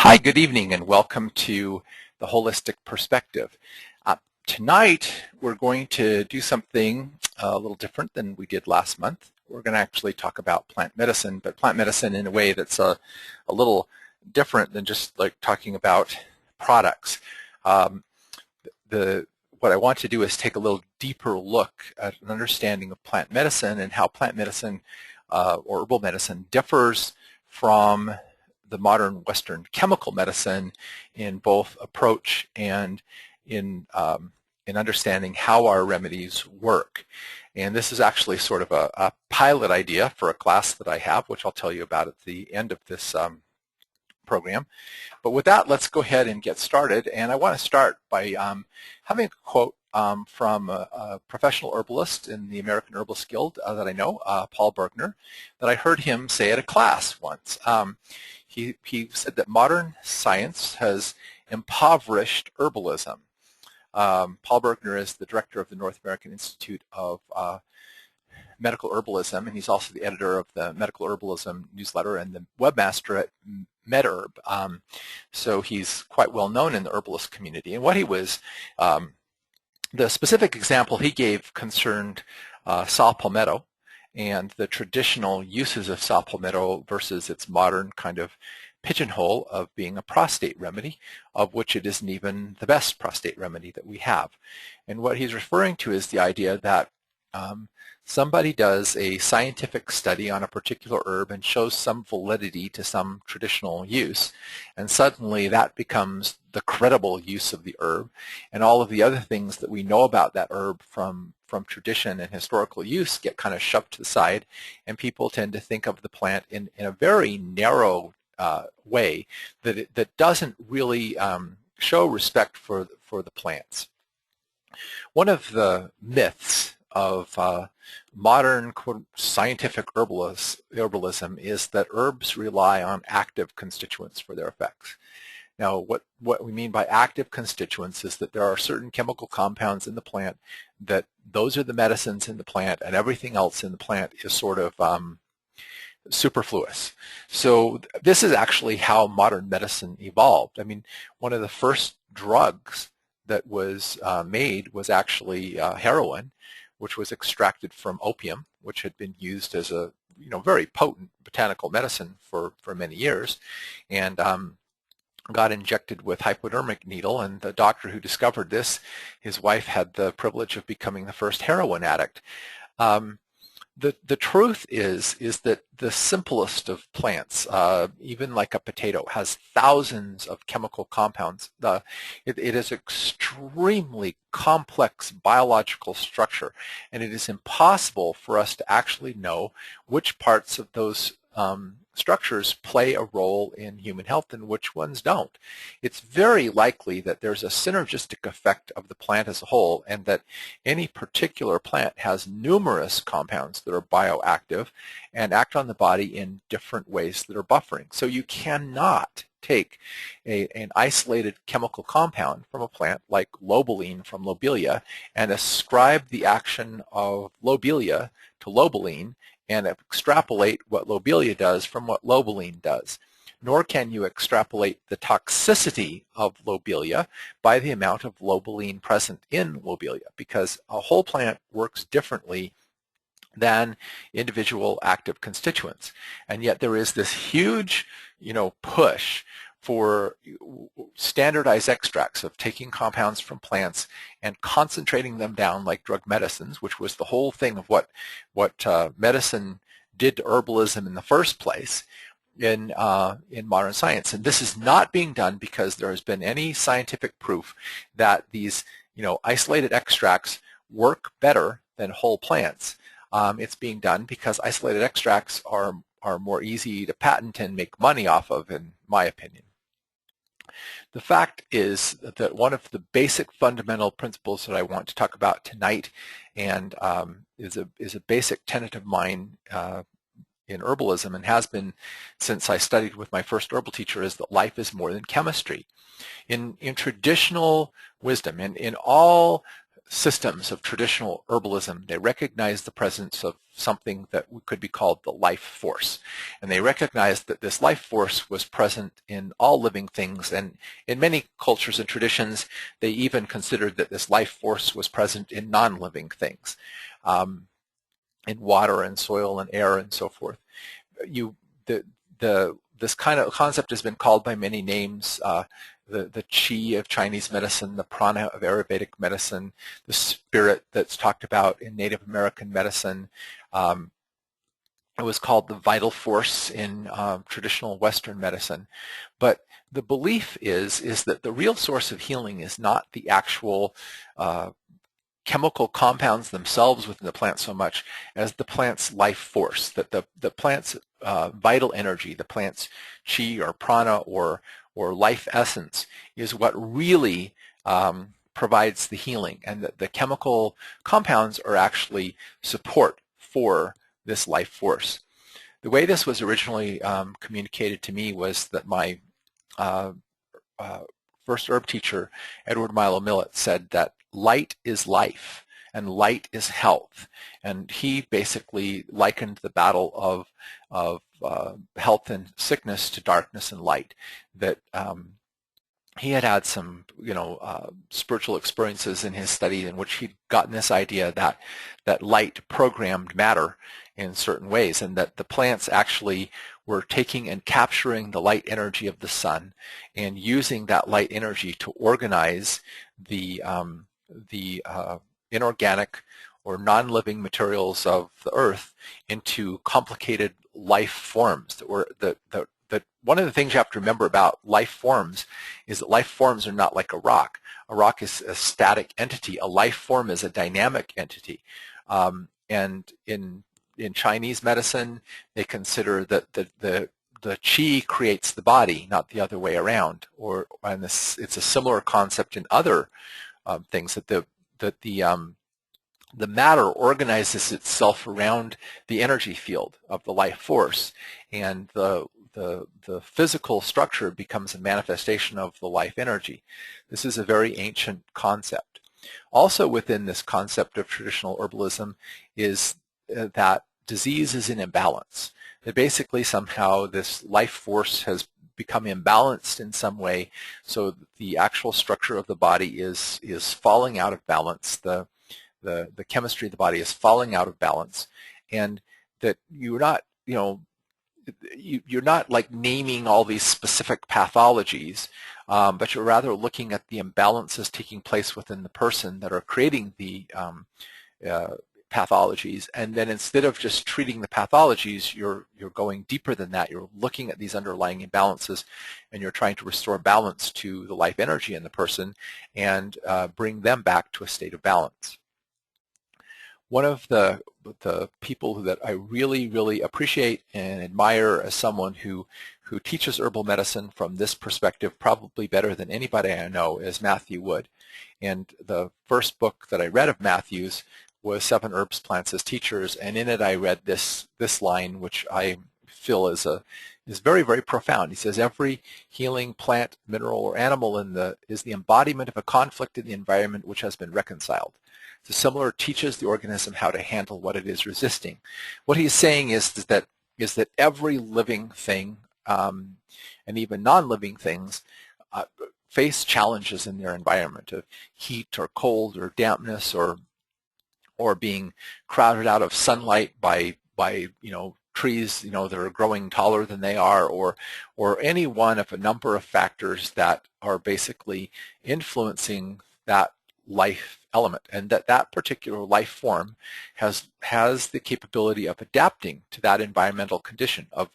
Hi, good evening, and welcome to the Holistic Perspective. Tonight, we're going to do something a little different than we did last month. We're going to actually talk about plant medicine, but plant medicine in a way that's a little different than just like talking about products. What I want to do is take a little deeper look at an understanding of plant medicine and how plant medicine or herbal medicine differs from the modern Western chemical medicine in both approach and in understanding how our remedies work. And this is actually sort of a pilot idea for a class that I have, which I'll tell you about at the end of this program. But with that, let's go ahead and get started. And I want to start by having a quote from a professional herbalist in the American Herbalist Guild that I know, Paul Bergner, that I heard him say at a class once. He said that modern science has impoverished herbalism. Paul Bergner is the director of the North American Institute of Medical Herbalism, and he's also the editor of the Medical Herbalism newsletter and the webmaster at MedHerb. So he's quite well known in the herbalist community. And what he was, the specific example he gave concerned saw palmetto and the traditional uses of saw palmetto versus its modern kind of pigeonhole of being a prostate remedy, of which it isn't even the best prostate remedy that we have. And what he's referring to is the idea that somebody does a scientific study on a particular herb and shows some validity to some traditional use, and suddenly that becomes the credible use of the herb, and all of the other things that we know about that herb from tradition and historical use get kind of shoved to the side, and people tend to think of the plant in a very narrow way that doesn't really show respect for the plants. One of the myths of modern quote, scientific herbalism is that herbs rely on active constituents for their effects. Now, what we mean by active constituents is that there are certain chemical compounds in the plant that those are the medicines in the plant, and everything else in the plant is sort of superfluous. So this is actually how modern medicine evolved. I mean, one of the first drugs that was made was actually heroin, which was extracted from opium, which had been used as a very potent botanical medicine for many years, and got injected with hypodermic needle. And the doctor who discovered this, his wife had the privilege of becoming the first heroin addict. The truth is that the simplest of plants, even like a potato, has thousands of chemical compounds. It is extremely complex biological structure, and it is impossible for us to actually know which parts of those structures play a role in human health and which ones don't. It's very likely that there's a synergistic effect of the plant as a whole, and that any particular plant has numerous compounds that are bioactive and act on the body in different ways that are buffering. So you cannot take an isolated chemical compound from a plant like lobeline from lobelia and ascribe the action of lobelia to lobeline and extrapolate what lobelia does from what lobeline does. Nor can you extrapolate the toxicity of lobelia by the amount of lobeline present in lobelia, because a whole plant works differently than individual active constituents. And yet there is this huge, push for standardized extracts of taking compounds from plants and concentrating them down like drug medicines, which was the whole thing of what medicine did to herbalism in the first place in modern science. And this is not being done because there has been any scientific proof that these isolated extracts work better than whole plants. It's being done because isolated extracts are more easy to patent and make money off of, in my opinion. The fact is that one of the basic fundamental principles that I want to talk about tonight, and is a basic tenet of mine in herbalism, and has been since I studied with my first herbal teacher, is that life is more than chemistry. In traditional wisdom, and in all systems of traditional herbalism, they recognized the presence of something that could be called the life force. And they recognized that this life force was present in all living things, and in many cultures and traditions, they even considered that this life force was present in non-living things, in water and soil and air and so forth. This kind of concept has been called by many names. The chi of Chinese medicine, the prana of Ayurvedic medicine, the spirit that's talked about in Native American medicine. It was called the vital force in traditional Western medicine. But the belief is that the real source of healing is not the actual chemical compounds themselves within the plant so much as the plant's life force, that the plant's vital energy, the plant's chi or prana or life essence is what really provides the healing, and that the chemical compounds are actually support for this life force. The way this was originally communicated to me was that my first herb teacher, Edward Milo Millett, said that light is life and light is health, and he basically likened the battle of health and sickness to darkness and light. That he had some, spiritual experiences in his study in which he'd gotten this idea that light programmed matter in certain ways, and that the plants actually were taking and capturing the light energy of the sun and using that light energy to organize the inorganic or non-living materials of the earth into complicated life forms that one of the things you have to remember about life forms is that life forms are not like a rock. A rock is a static entity. A life form is a dynamic entity. And in Chinese medicine, they consider that the qi creates the body, not the other way around. It's a similar concept in other things, that the matter organizes itself around the energy field of the life force, and the physical structure becomes a manifestation of the life energy. This is a very ancient concept. Also within this concept of traditional herbalism is that disease is in imbalance. That basically somehow this life force has become imbalanced in some way, so the actual structure of the body is falling out of balance. The chemistry of the body is falling out of balance, and that you're not, you're not like naming all these specific pathologies, but you're rather looking at the imbalances taking place within the person that are creating the pathologies, and then instead of just treating the pathologies, you're going deeper than that. You're looking at these underlying imbalances, and you're trying to restore balance to the life energy in the person and bring them back to a state of balance. One of the people that I really, really appreciate and admire as someone who teaches herbal medicine from this perspective probably better than anybody I know is Matthew Wood. And the first book that I read of Matthew's was 7 Herbs, Plants as Teachers, and in it I read this line, which I feel is very, very profound. He says, every healing plant, mineral, or animal is the embodiment of a conflict in the environment which has been reconciled. So similar teaches the organism how to handle what it is resisting. What he's saying is that every living thing, and even non-living things, face challenges in their environment of heat or cold or dampness or being crowded out of sunlight by trees that are growing taller than they are, or any one of a number of factors that are basically influencing that life element, and that particular life form has the capability of adapting to that environmental condition, of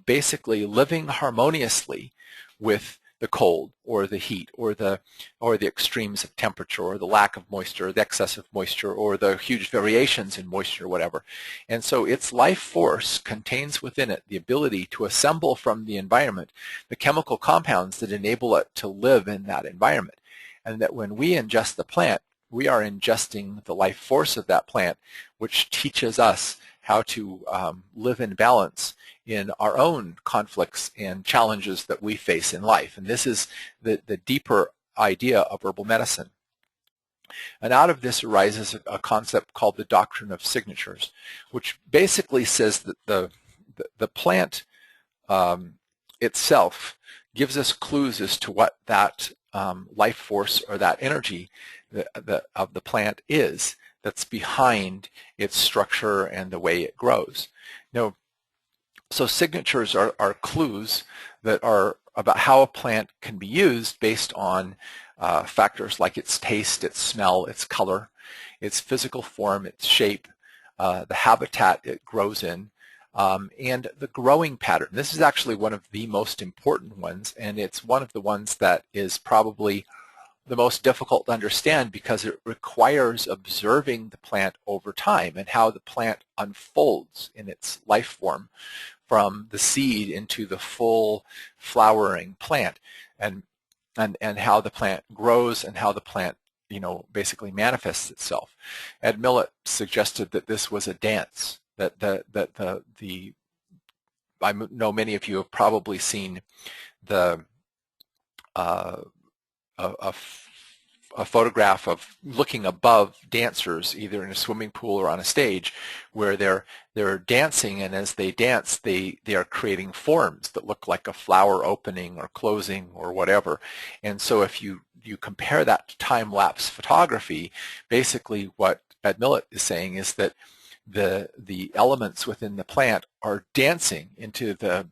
basically living harmoniously with the cold or the heat or the extremes of temperature or the lack of moisture or the excess of moisture or the huge variations in moisture or whatever. And so its life force contains within it the ability to assemble from the environment the chemical compounds that enable it to live in that environment. And that when we ingest the plant, we are ingesting the life force of that plant, which teaches us how to live in balance in our own conflicts and challenges that we face in life. And this is the deeper idea of herbal medicine. And out of this arises a concept called the doctrine of signatures, which basically says that the plant itself gives us clues as to what that life force or that energy of the plant is that's behind its structure and the way it grows. Now, so signatures are clues that are about how a plant can be used based on factors like its taste, its smell, its color, its physical form, its shape, the habitat it grows in, and the growing pattern. This is actually one of the most important ones, and it's one of the ones that is probably the most difficult to understand because it requires observing the plant over time and how the plant unfolds in its life form from the seed into the full flowering plant, and how the plant grows and how the plant, basically manifests itself. Ed Millett suggested that this was a dance, that I know many of you have probably seen the a photograph of looking above dancers, either in a swimming pool or on a stage, where they're dancing, and as they dance, they are creating forms that look like a flower opening or closing or whatever. And so if you compare that to time-lapse photography, basically what Ed Millett is saying is that the elements within the plant are dancing into the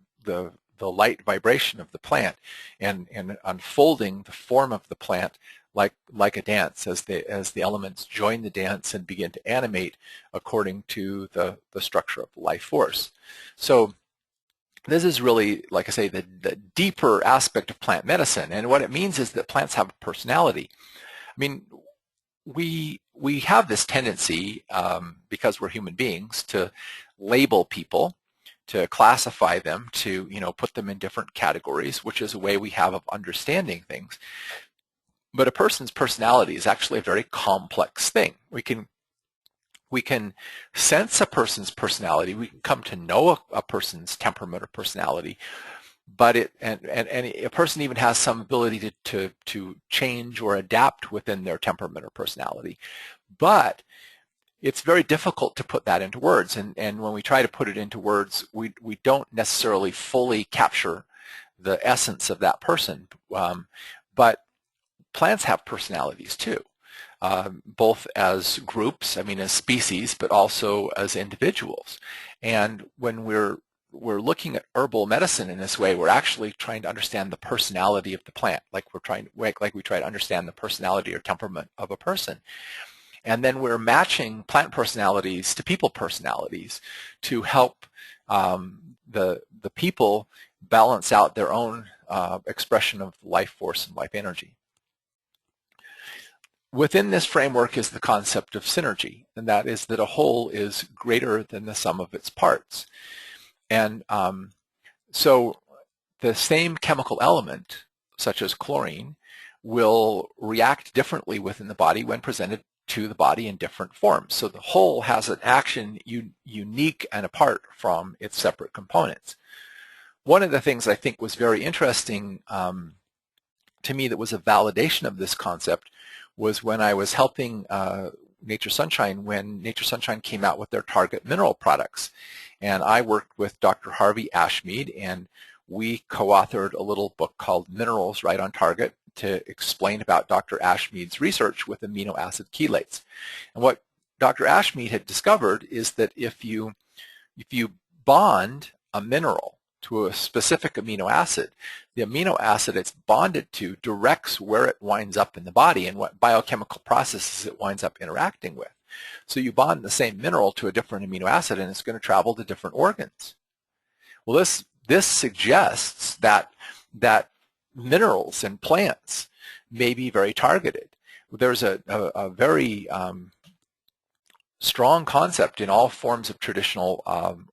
light vibration of the plant and unfolding the form of the plant like a dance as the elements join the dance and begin to animate according to the structure of life force. So this is really, like I say, the deeper aspect of plant medicine, and what it means is that plants have a personality. I mean, we have this tendency, because we're human beings, to label people, to classify them, to put them in different categories, which is a way we have of understanding things. But a person's personality is actually a very complex thing. We can sense a person's personality. We can come to know a person's temperament or personality. But a person even has some ability to change or adapt within their temperament or personality. But it's very difficult to put that into words. And when we try to put it into words, we don't necessarily fully capture the essence of that person. But plants have personalities too, both as groups, as species, but also as individuals. And when we're looking at herbal medicine in this way, we're actually trying to understand the personality of the plant, like we try to understand the personality or temperament of a person. And then we're matching plant personalities to people personalities to help the people balance out their own expression of life force and life energy. Within this framework is the concept of synergy, and that is that a whole is greater than the sum of its parts. And so the same chemical element, such as chlorine, will react differently within the body when presented to the body in different forms. So the whole has an action unique and apart from its separate components. One of the things I think was very interesting to me that was a validation of this concept was when I was helping Nature Sunshine when Nature Sunshine came out with their target mineral products. And I worked with Dr. Harvey Ashmead, and we co-authored a little book called Minerals Right on Target to explain about Dr. Ashmead's research with amino acid chelates. And what Dr. Ashmead had discovered is that if you bond a mineral to a specific amino acid, the amino acid it's bonded to directs where it winds up in the body and what biochemical processes it winds up interacting with. So you bond the same mineral to a different amino acid and it's going to travel to different organs. Well, this suggests that minerals and plants may be very targeted. There's a very strong concept in all forms of traditional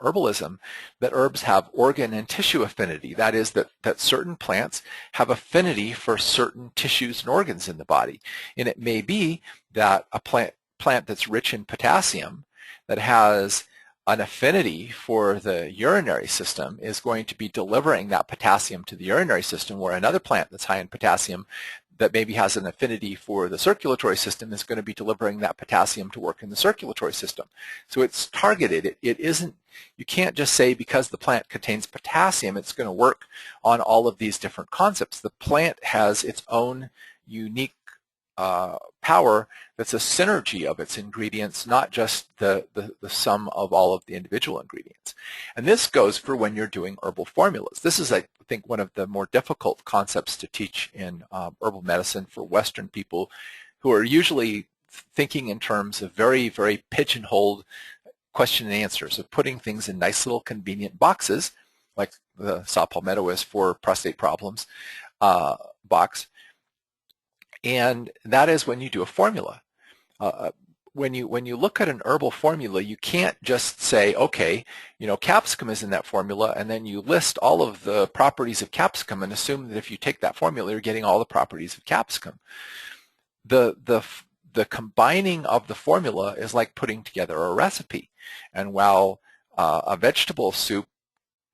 herbalism that herbs have organ and tissue affinity. That is, that certain plants have affinity for certain tissues and organs in the body. And it may be that a plant that's rich in potassium, that has an affinity for the urinary system is going to be delivering that potassium to the urinary system, where another plant that's high in potassium that maybe has an affinity for the circulatory system is going to be delivering that potassium to work in the circulatory system. So it's targeted. It isn't, you can't just say because the plant contains potassium, it's going to work on all of these different concepts. The plant has its own unique power that's a synergy of its ingredients, not just the sum of all of the individual ingredients. And this goes for when you're doing herbal formulas. This is, I think, one of the more difficult concepts to teach in herbal medicine for Western people who are usually thinking in terms of very, very pigeonholed question and answers, of putting things in nice little convenient boxes, like the saw palmetto is for prostate problems box. And that is when you do a formula. When you look at an herbal formula, you can't just say, okay, capsicum is in that formula, and then you list all of the properties of capsicum and assume that if you take that formula, you're getting all the properties of capsicum. The combining of the formula is like putting together a recipe. And while a vegetable soup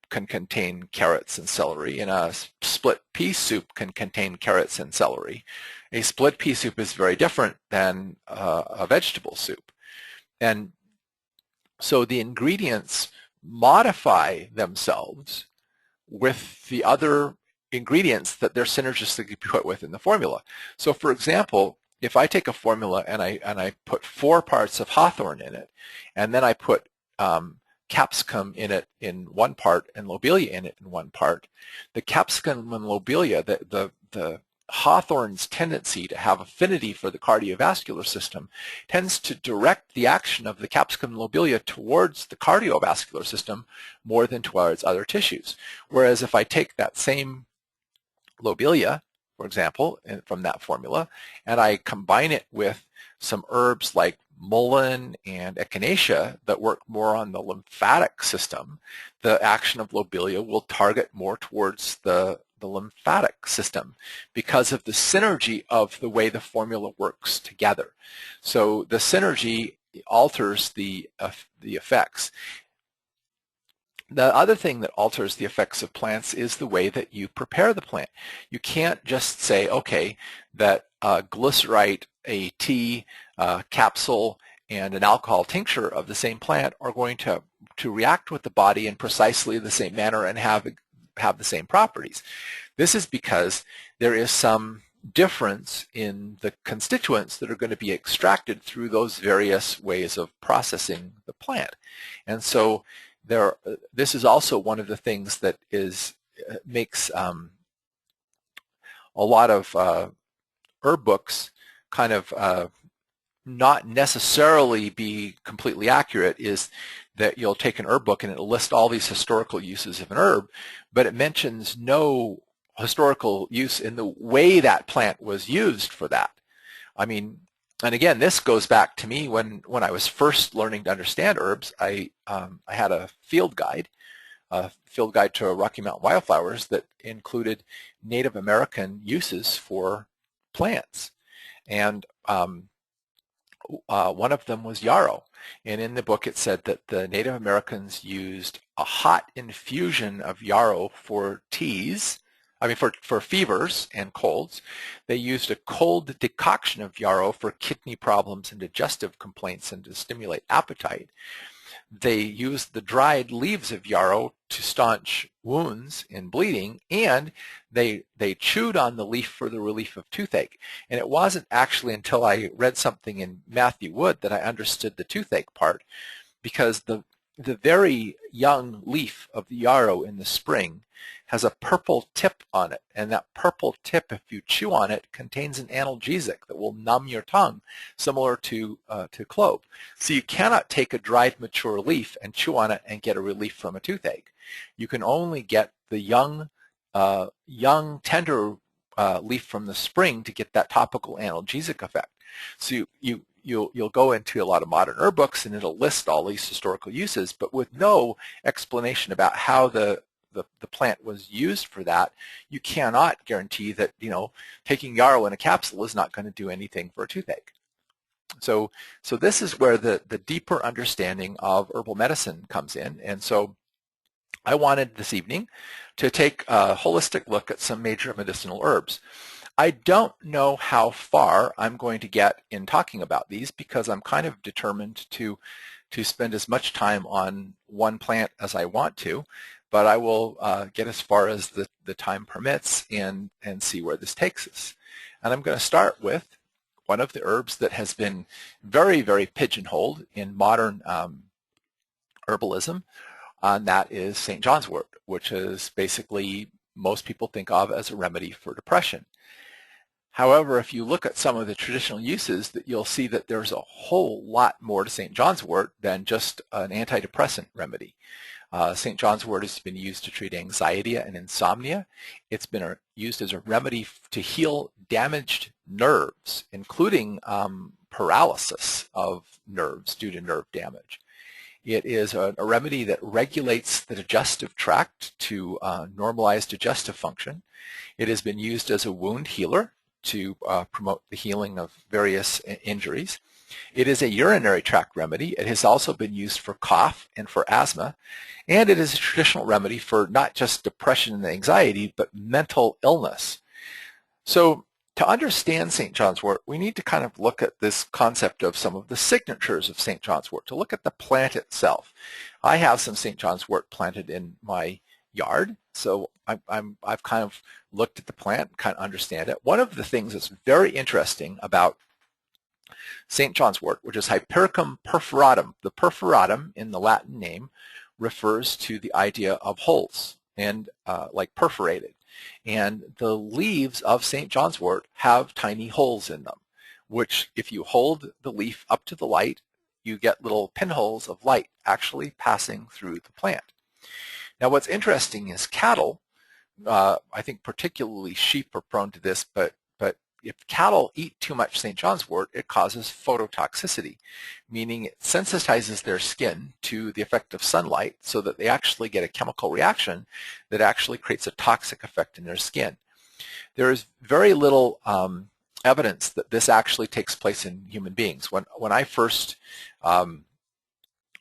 can contain carrots and celery, and a split pea soup can contain carrots and celery, a split pea soup is very different than a vegetable soup. And so the ingredients modify themselves with the other ingredients that they're synergistically put with in the formula. So for example, if I take a formula and I put 4 parts of hawthorn in it, and then I put capsicum in it in one part and lobelia in it in one part, the capsicum and lobelia, the hawthorn's tendency to have affinity for the cardiovascular system tends to direct the action of the capsicum and lobelia towards the cardiovascular system more than towards other tissues. Whereas if I take that same lobelia, for example, from that formula, and I combine it with some herbs like mullein and echinacea that work more on the lymphatic system, the action of lobelia will target more towards the lymphatic system because of the synergy of the way the formula works together. So the synergy alters the effects. The other thing that alters the effects of plants is the way that you prepare the plant. You can't just say, okay, that glycerite, a tea, capsule, and an alcohol tincture of the same plant are going to react with the body in precisely the same manner and have the same properties. This is because there is some difference in the constituents that are going to be extracted through those various ways of processing the plant. And so this is also one of the things that makes a lot of herb books kind of not necessarily be completely accurate, is that you'll take an herb book and it'll list all these historical uses of an herb, but it mentions no historical use in the way that plant was used for that. I mean, and again, this goes back to me when I was first learning to understand herbs. I had a field guide to Rocky Mountain wildflowers that included Native American uses for plants. And one of them was yarrow. And in the book it said that the Native Americans used a hot infusion of yarrow for teas, for fevers and colds. They used a cold decoction of yarrow for kidney problems and digestive complaints and to stimulate appetite. They used the dried leaves of yarrow to staunch wounds and bleeding, and they chewed on the leaf for the relief of toothache. And it wasn't actually until I read something in Matthew Wood that I understood the toothache part, because the very young leaf of the yarrow in the spring has a purple tip on it, and that purple tip, if you chew on it, contains an analgesic that will numb your tongue, similar to clove. So you cannot take a dried, mature leaf and chew on it and get a relief from a toothache. You can only get the young, tender leaf from the spring to get that topical analgesic effect. So you'll go into a lot of modern herb books and it'll list all these historical uses, but with no explanation about how the plant was used for that. You cannot guarantee that taking yarrow in a capsule is not going to do anything for a toothache. So this is where the deeper understanding of herbal medicine comes in. And so I wanted this evening to take a holistic look at some major medicinal herbs. I don't know how far I'm going to get in talking about these because I'm kind of determined to spend as much time on one plant as I want to, but I will get as far as the time permits and see where this takes us. And I'm going to start with one of the herbs that has been very, very pigeonholed in modern herbalism, and that is St. John's wort, which is basically most people think of as a remedy for depression. However, if you look at some of the traditional uses, that you'll see that there's a whole lot more to St. John's wort than just an antidepressant remedy. St. John's wort has been used to treat anxiety and insomnia. It's been used as a remedy to heal damaged nerves, including paralysis of nerves due to nerve damage. It is a remedy that regulates the digestive tract to normalize digestive function. It has been used as a wound healer to promote the healing of various injuries. It is a urinary tract remedy. It has also been used for cough and for asthma, and it is a traditional remedy for not just depression and anxiety, but mental illness. So to understand St. John's wort, we need to kind of look at this concept of some of the signatures of St. John's wort, to look at the plant itself. I have some St. John's wort planted in my yard, so I've kind of looked at the plant and kind of understand it. One of the things that's very interesting about St. John's wort, which is Hypericum perforatum. The perforatum in the Latin name refers to the idea of holes and like perforated. And the leaves of St. John's wort have tiny holes in them, which if you hold the leaf up to the light, you get little pinholes of light actually passing through the plant. Now what's interesting is cattle, I think particularly sheep are prone to this, but if cattle eat too much St. John's wort, it causes phototoxicity, meaning it sensitizes their skin to the effect of sunlight so that they actually get a chemical reaction that actually creates a toxic effect in their skin. There is very little evidence that this actually takes place in human beings. When I first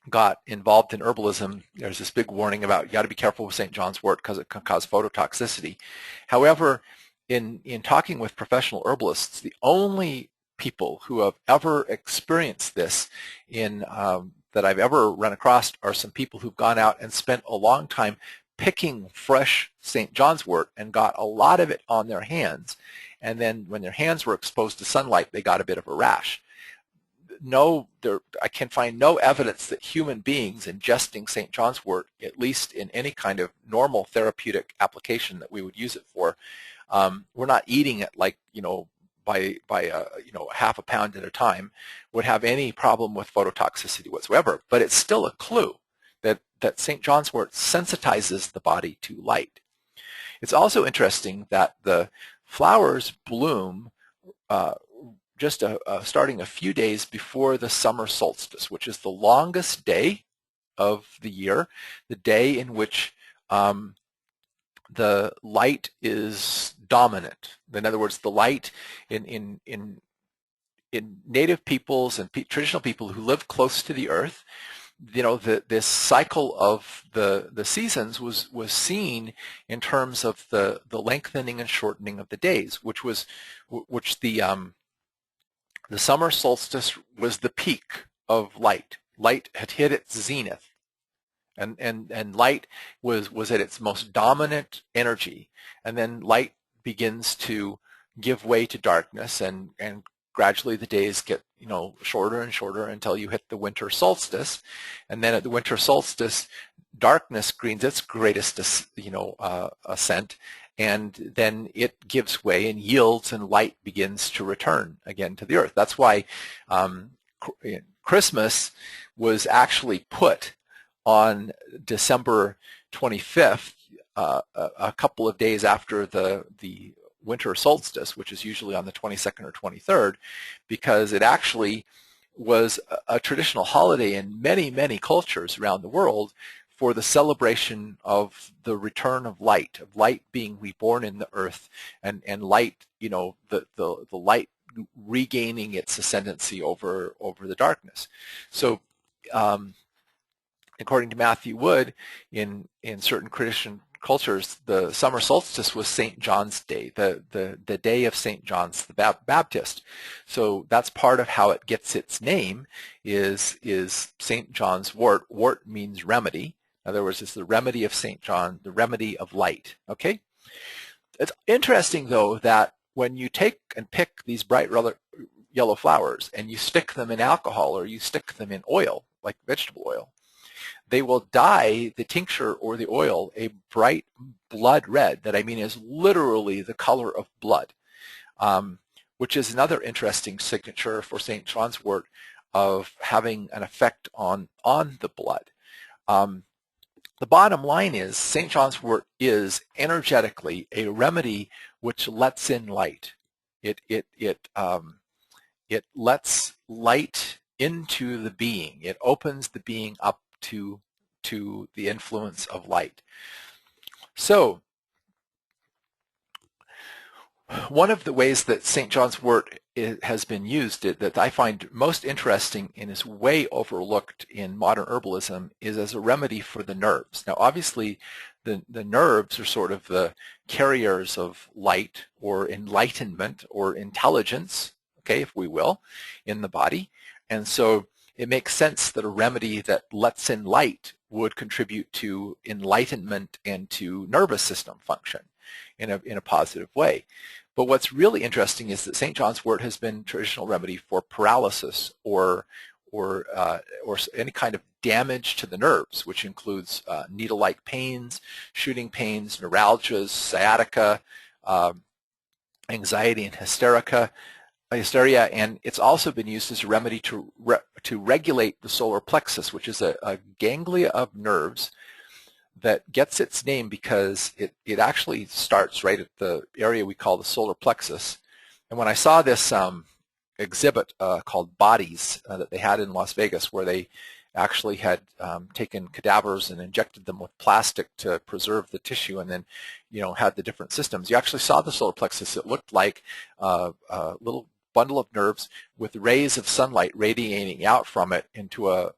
got involved in herbalism, there's this big warning about you got to be careful with St. John's wort because it can cause phototoxicity. However, in talking with professional herbalists, the only people who have ever experienced this that I've ever run across are some people who've gone out and spent a long time picking fresh St. John's wort and got a lot of it on their hands. And then when their hands were exposed to sunlight, they got a bit of a rash. I can find no evidence that human beings ingesting St. John's wort, at least in any kind of normal therapeutic application that we would use it for, we're not eating it like, by half a pound at a time, would have any problem with phototoxicity whatsoever. But it's still a clue that St. John's wort sensitizes the body to light. It's also interesting that the flowers bloom just starting a few days before the summer solstice, which is the longest day of the year, the day in which the light is dominant. In other words, the light in native peoples and traditional people who live close to the earth, this cycle of the seasons was seen in terms of the lengthening and shortening of the days, which the summer solstice was the peak of light. Light had hit its zenith. And light was at its most dominant energy, and then light begins to give way to darkness, and gradually the days get shorter and shorter until you hit the winter solstice, and then at the winter solstice, darkness gains its greatest ascent, and then it gives way and yields, and light begins to return again to the earth. That's why Christmas was actually put on December 25th, a couple of days after the winter solstice, which is usually on the 22nd or 23rd, because it actually was a traditional holiday in many, many cultures around the world for the celebration of the return of light being reborn in the earth, and light, the light regaining its ascendancy over the darkness. So according to Matthew Wood, in certain Christian cultures, the summer solstice was St. John's Day, the day of St. John's the Baptist. So that's part of how it gets its name is St. John's wort. Wort means remedy. In other words, it's the remedy of St. John, the remedy of light. Okay? It's interesting, though, that when you take and pick these bright yellow flowers and you stick them in alcohol or you stick them in oil, like vegetable oil, they will dye the tincture or the oil a bright blood red that I mean is literally the color of blood, which is another interesting signature for St. John's wort of having an effect on the blood. The bottom line is St. John's wort is energetically a remedy which lets in light. It lets light into the being. It opens the being up to the influence of light. So one of the ways that St. John's wort has been used that I find most interesting and is way overlooked in modern herbalism is as a remedy for the nerves. Now obviously the nerves are sort of the carriers of light or enlightenment or intelligence, okay, if we will, in the body. And so it makes sense that a remedy that lets in light would contribute to enlightenment and to nervous system function in a positive way. But what's really interesting is that St. John's wort has been a traditional remedy for paralysis or any kind of damage to the nerves, which includes needle-like pains, shooting pains, neuralgias, sciatica, anxiety and hysteria, and it's also been used as a remedy to regulate the solar plexus, which is a ganglia of nerves that gets its name because it actually starts right at the area we call the solar plexus. And when I saw this exhibit called Bodies that they had in Las Vegas, where they actually had taken cadavers and injected them with plastic to preserve the tissue and then, had the different systems, you actually saw the solar plexus. It looked like a little bundle of nerves with rays of sunlight radiating out from it into a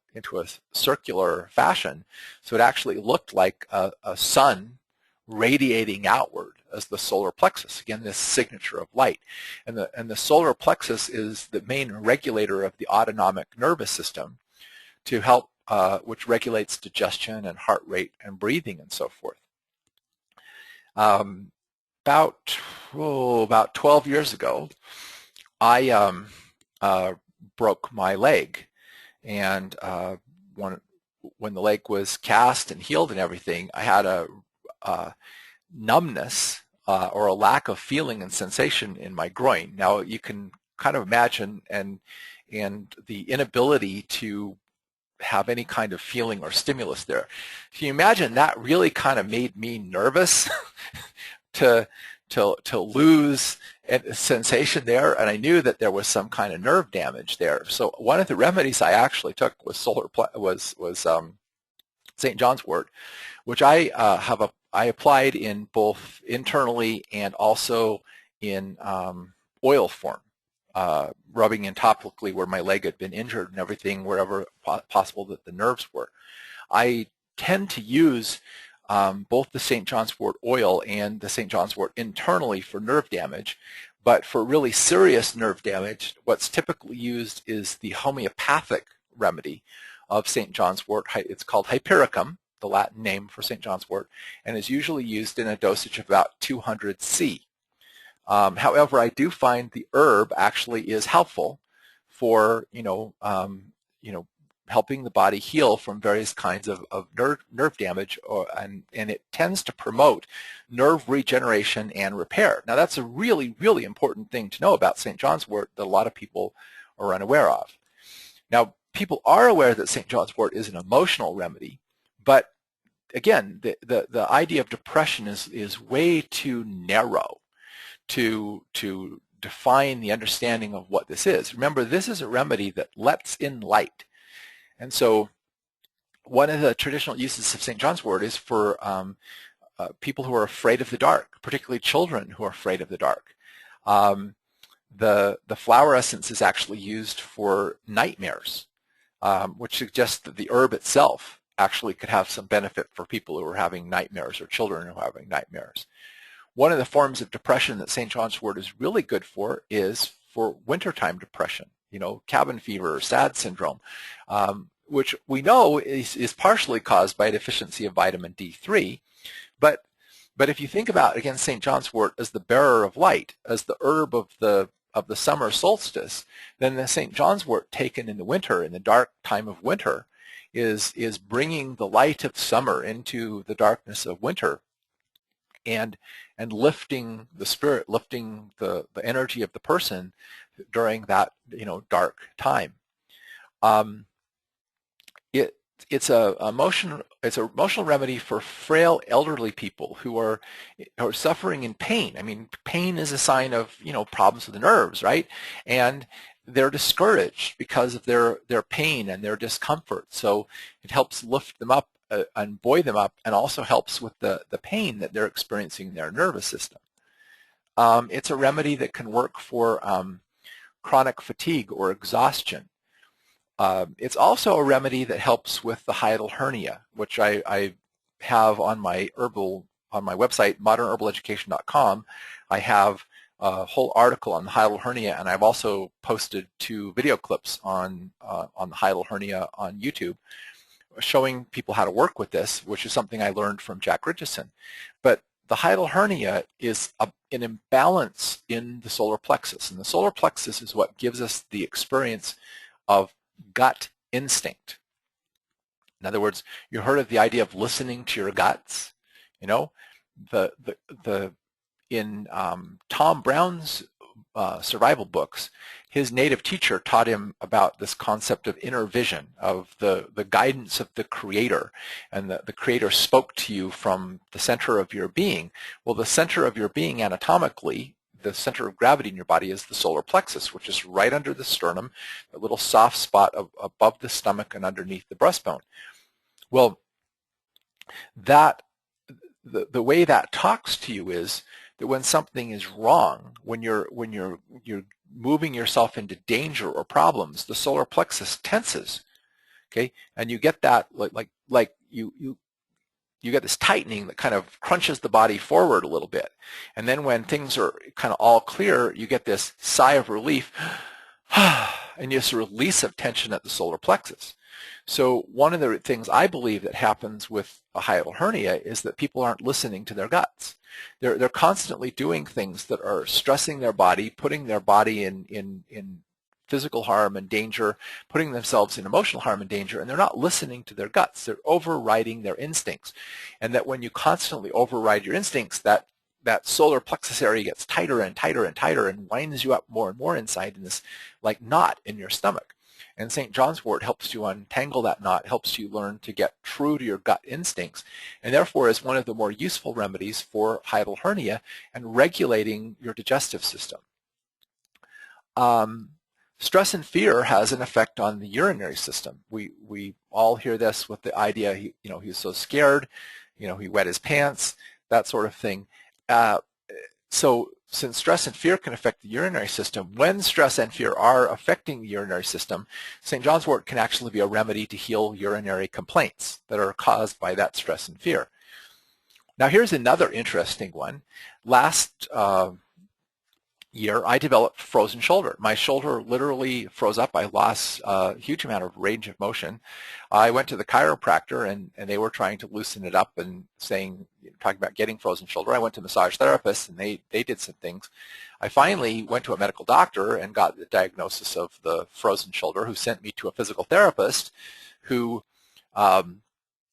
circular fashion. So it actually looked like a sun radiating outward as the solar plexus. Again, this signature of light. And the solar plexus is the main regulator of the autonomic nervous system to help, which regulates digestion and heart rate and breathing and so forth. About 12 years ago, I broke my leg, and when the leg was cast and healed and everything, I had a numbness or a lack of feeling and sensation in my groin. Now you can kind of imagine and the inability to have any kind of feeling or stimulus there. Can you imagine that really kind of made me nervous to lose a sensation there, and I knew that there was some kind of nerve damage there. So one of the remedies I actually took was St. John's wort, which I applied in both internally and also in oil form, rubbing in topically where my leg had been injured and everything, wherever possible that the nerves were. I tend to use both the St. John's wort oil and the St. John's wort internally for nerve damage, but for really serious nerve damage, what's typically used is the homeopathic remedy of St. John's wort. It's called Hypericum, the Latin name for St. John's wort, and is usually used in a dosage of about 200 C. However, I do find the herb actually is helpful for helping the body heal from various kinds of nerve damage, and it tends to promote nerve regeneration and repair. Now that's a really, really important thing to know about St. John's wort that a lot of people are unaware of. Now people are aware that St. John's wort is an emotional remedy, but again, the idea of depression is way too narrow to define the understanding of what this is. Remember, this is a remedy that lets in light. And so one of the traditional uses of St. John's wort is for people who are afraid of the dark, particularly children who are afraid of the dark. The flower essence is actually used for nightmares, which suggests that the herb itself actually could have some benefit for people who are having nightmares or children who are having nightmares. One of the forms of depression that St. John's wort is really good for is for wintertime depression, cabin fever or SAD syndrome, which we know is partially caused by a deficiency of vitamin D3. But if you think about, again, St. John's wort as the bearer of light, as the herb of the summer solstice, then the St. John's wort taken in the winter, in the dark time of winter, is bringing the light of summer into the darkness of winter, and lifting the spirit, lifting the energy of the person during that dark time. It's a emotional remedy for frail elderly people who are suffering in pain. I mean, pain is a sign of problems with the nerves, right? And they're discouraged because of their pain and their discomfort. So it helps lift them up and buoy them up, and also helps with the pain that they're experiencing in their nervous system. It's a remedy that can work for chronic fatigue or exhaustion. It's also a remedy that helps with the hiatal hernia, which I have on my website, modernherbaleducation.com. I have a whole article on the hiatal hernia, and I've also posted 2 video clips on the hiatal hernia on YouTube, showing people how to work with this, which is something I learned from Jack Richardson. But the hiatal hernia is an imbalance in the solar plexus, and the solar plexus is what gives us the experience of gut instinct. In other words, you heard of the idea of listening to your guts. In Tom Brown's survival books, his native teacher taught him about this concept of inner vision, of the guidance of the Creator, and the Creator spoke to you from the center of your being. Well, the center of your being anatomically, the center of gravity in your body, is the solar plexus, which is right under the sternum, a little soft spot above the stomach and underneath the breastbone. Well, the way that talks to you is that when something is wrong, when you're moving yourself into danger or problems, the solar plexus tenses, okay, and you get that like you get this tightening that kind of crunches the body forward a little bit, and then when things are kind of all clear, you get this sigh of relief, and this release of tension at the solar plexus. So one of the things I believe that happens with a hiatal hernia is that people aren't listening to their guts. They're constantly doing things that are stressing their body, putting their body in physical harm and danger, putting themselves in emotional harm and danger, and they're not listening to their guts. They're overriding their instincts. And that when you constantly override your instincts, that solar plexus area gets tighter and tighter and tighter and winds you up more and more inside in this like knot in your stomach. And St. John's wort helps you untangle that knot, helps you learn to get true to your gut instincts, and therefore is one of the more useful remedies for hiatal hernia and regulating your digestive system. Stress and fear has an effect on the urinary system. We all hear this with the idea, he was so scared, he wet his pants, that sort of thing. So since stress and fear can affect the urinary system, when stress and fear are affecting the urinary system, St. John's wort can actually be a remedy to heal urinary complaints that are caused by that stress and fear. Now here's another interesting one. Last year, I developed frozen shoulder. My shoulder literally froze up. I lost a huge amount of range of motion. I went to the chiropractor, and they were trying to loosen it up and talking about getting frozen shoulder. I went to massage therapists, and they did some things. I finally went to a medical doctor and got the diagnosis of the frozen shoulder, who sent me to a physical therapist who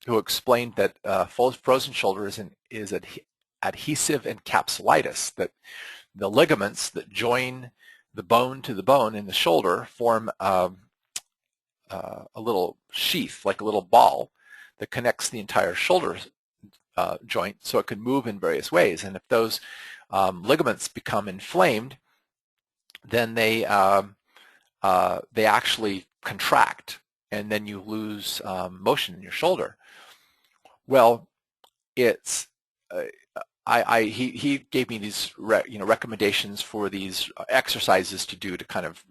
explained that frozen shoulder is adhesive encapsulitis, that the ligaments that join the bone to the bone in the shoulder form a little sheath, like a little ball, that connects the entire shoulder joint so it can move in various ways. And if those ligaments become inflamed, then they actually contract, and then you lose motion in your shoulder. Well, it's he gave me these recommendations for these exercises to do to kind of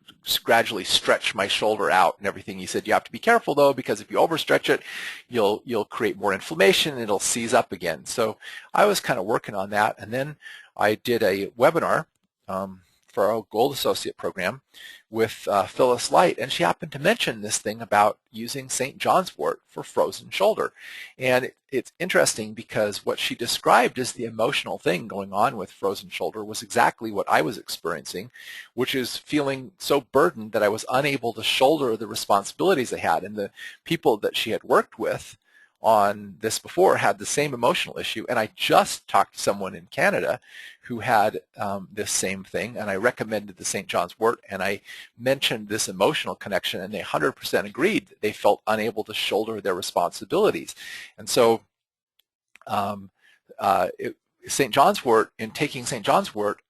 gradually stretch my shoulder out and everything. He said you have to be careful though, because if you overstretch it, you'll create more inflammation and it'll seize up again. So I was kind of working on that, and then I did a webinar for our Gold Associate program with Phyllis Light, and she happened to mention this thing about using St. John's wort for frozen shoulder. And it's interesting because what she described as the emotional thing going on with frozen shoulder was exactly what I was experiencing, which is feeling so burdened that I was unable to shoulder the responsibilities I had. And the people that she had worked with on this before had the same emotional issue, and I just talked to someone in Canada who had this same thing, and I recommended the St. John's wort, and I mentioned this emotional connection, and they 100% agreed that they felt unable to shoulder their responsibilities. And so St. John's wort, in taking St. John's wort,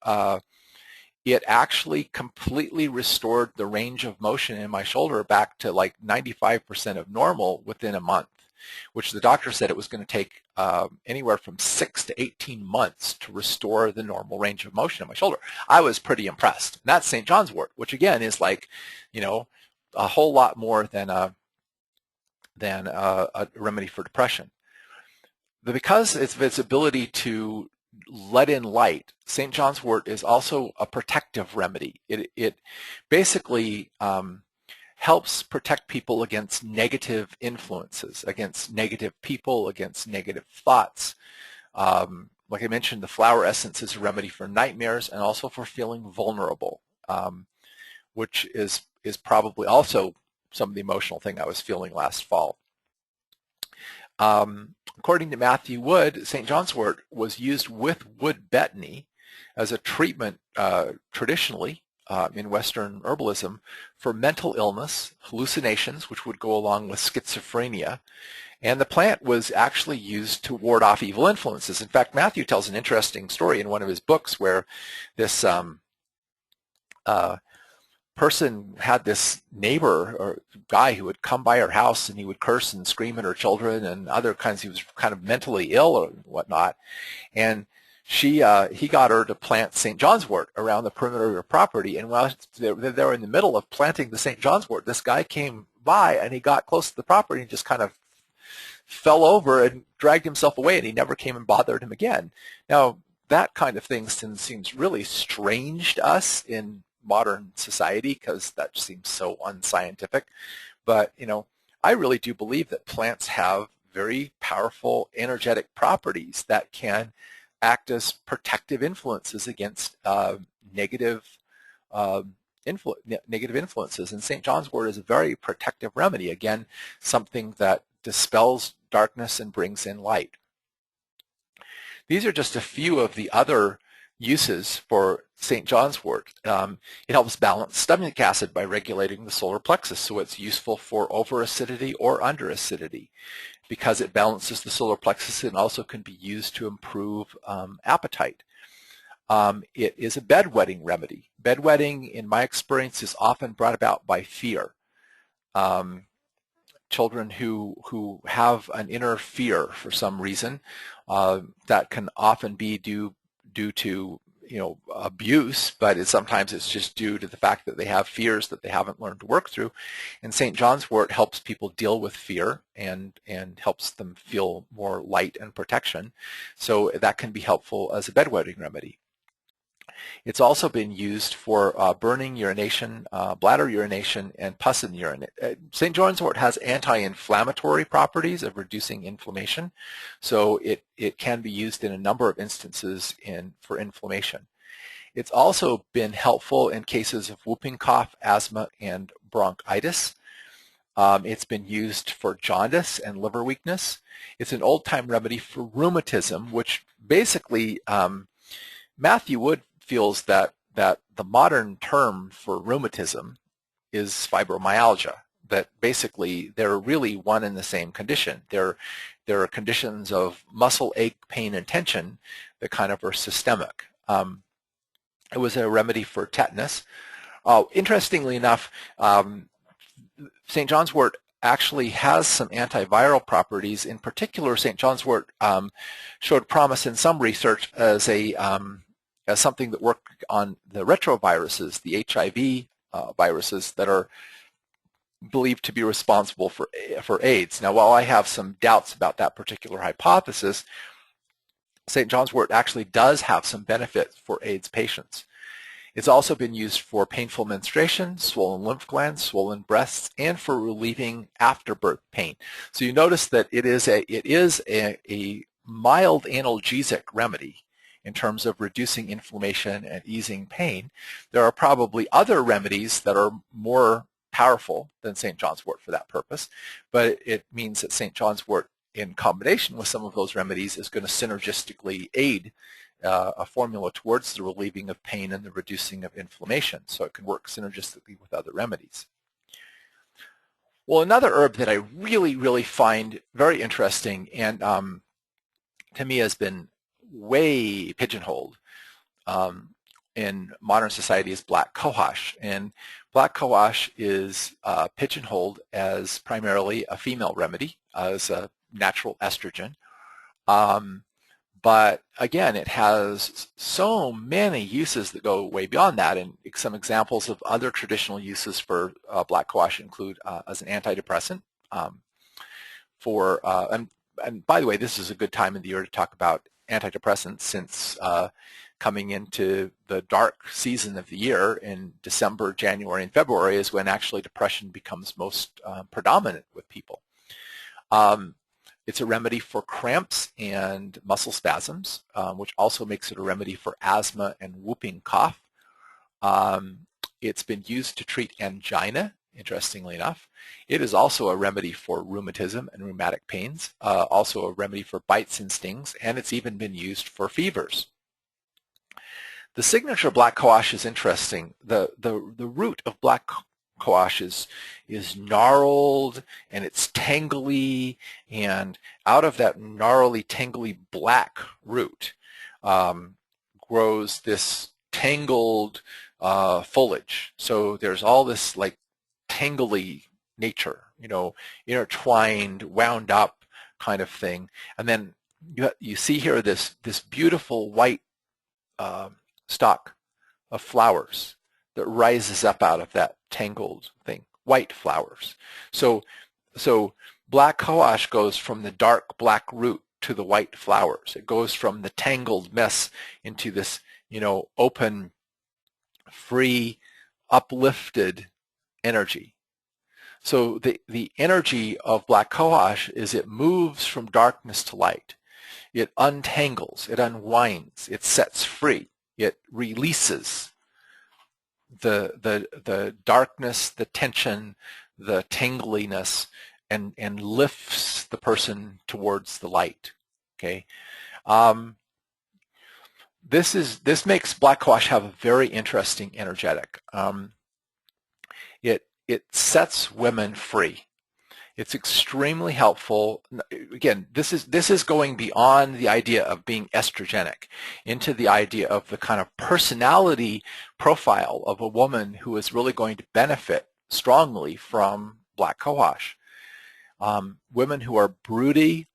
it actually completely restored the range of motion in my shoulder back to like 95% of normal within a month, which the doctor said it was going to take anywhere from 6 to 18 months to restore the normal range of motion in my shoulder. I was pretty impressed. And that's St. John's wort, which again is like, a whole lot more than a remedy for depression. But because of its ability to let in light, St. John's wort is also a protective remedy. It basically helps protect people against negative influences, against negative people, against negative thoughts. Like I mentioned, the flower essence is a remedy for nightmares and also for feeling vulnerable, which is probably also some of the emotional thing I was feeling last fall. According to Matthew Wood, St. John's wort was used with wood betony as a treatment traditionally in Western herbalism for mental illness, hallucinations, which would go along with schizophrenia, and the plant was actually used to ward off evil influences. In fact, Matthew tells an interesting story in one of his books where this person had this neighbor or guy who would come by her house, and he would curse and scream at her children and other kinds. He was kind of mentally ill or whatnot, and he got her to plant St. John's wort around the perimeter of her property. And while they were in the middle of planting the St. John's wort, this guy came by and he got close to the property and just kind of fell over and dragged himself away, and he never came and bothered him again. Now, that kind of thing seems really strange to us in modern society because that seems so unscientific. But, I really do believe that plants have very powerful energetic properties that can act as protective influences against negative influences. And St. John's wort is a very protective remedy, again, something that dispels darkness and brings in light. These are just a few of the other uses for St. John's wort. It helps balance stomach acid by regulating the solar plexus, so it's useful for over-acidity or under-acidity. Because it balances the solar plexus, it also can be used to improve appetite. It is a bedwetting remedy. Bedwetting, in my experience, is often brought about by fear. Children who have an inner fear for some reason, that can often be due to abuse, but sometimes it's just due to the fact that they have fears that they haven't learned to work through. And St. John's wort helps people deal with fear and helps them feel more light and protection. So that can be helpful as a bedwetting remedy. It's also been used for burning urination, bladder urination, and pus in the urine. St. John's wort has anti-inflammatory properties of reducing inflammation, so it can be used in a number of instances for inflammation. It's also been helpful in cases of whooping cough, asthma, and bronchitis. It's been used for jaundice and liver weakness. It's an old-time remedy for rheumatism, which basically Matthew Wood feels that the modern term for rheumatism is fibromyalgia, that basically they're really one and the same condition. There are conditions of muscle ache, pain, and tension that kind of are systemic. It was a remedy for tetanus. Interestingly enough, St. John's wort actually has some antiviral properties. In particular, St. John's wort showed promise in some research as as something that worked on the retroviruses, the HIV viruses that are believed to be responsible for AIDS. Now, while I have some doubts about that particular hypothesis, St. John's wort actually does have some benefit for AIDS patients. It's also been used for painful menstruation, swollen lymph glands, swollen breasts, and for relieving afterbirth pain. So you notice that it is a mild analgesic remedy in terms of reducing inflammation and easing pain. There are probably other remedies that are more powerful than St. John's wort for that purpose, but it means that St. John's wort in combination with some of those remedies is going to synergistically aid a formula towards the relieving of pain and the reducing of inflammation, so it can work synergistically with other remedies. Well, another herb that I really find very interesting and to me has been way pigeonholed in modern society is black cohosh. And black cohosh is pigeonholed as primarily a female remedy, as a natural estrogen. But again, it has so many uses that go way beyond that, and some examples of other traditional uses for black cohosh include as an antidepressant. And by the way, this is a good time of the year to talk about antidepressants, since coming into the dark season of the year in December, January, and February is when actually depression becomes most predominant with people. It's a remedy for cramps and muscle spasms, which also makes it a remedy for asthma and whooping cough. It's been used to treat angina, interestingly enough. It is also a remedy for rheumatism and rheumatic pains, also a remedy for bites and stings, and it's even been used for fevers. The signature black cohosh is interesting. The root of black cohosh is gnarled and it's tangly, and out of that gnarly, tangly black root grows this tangled foliage. So there's all this like tangly nature, you know, intertwined, wound up kind of thing. And then you see here this beautiful white stalk of flowers that rises up out of that tangled thing, white flowers. So black cohosh goes from the dark black root to the white flowers. It goes from the tangled mess into this, you know, open, free, uplifted energy. So the energy of black cohosh is it moves from darkness to light. It untangles, it unwinds, it sets free, it releases the darkness, the tension, the tangliness, and lifts the person towards the light. Okay, this makes black cohosh have a very interesting energetic. It sets women free. It's extremely helpful. Again, this is going beyond the idea of being estrogenic into the idea of the kind of personality profile of a woman who is really going to benefit strongly from black cohosh. Women who are brooding,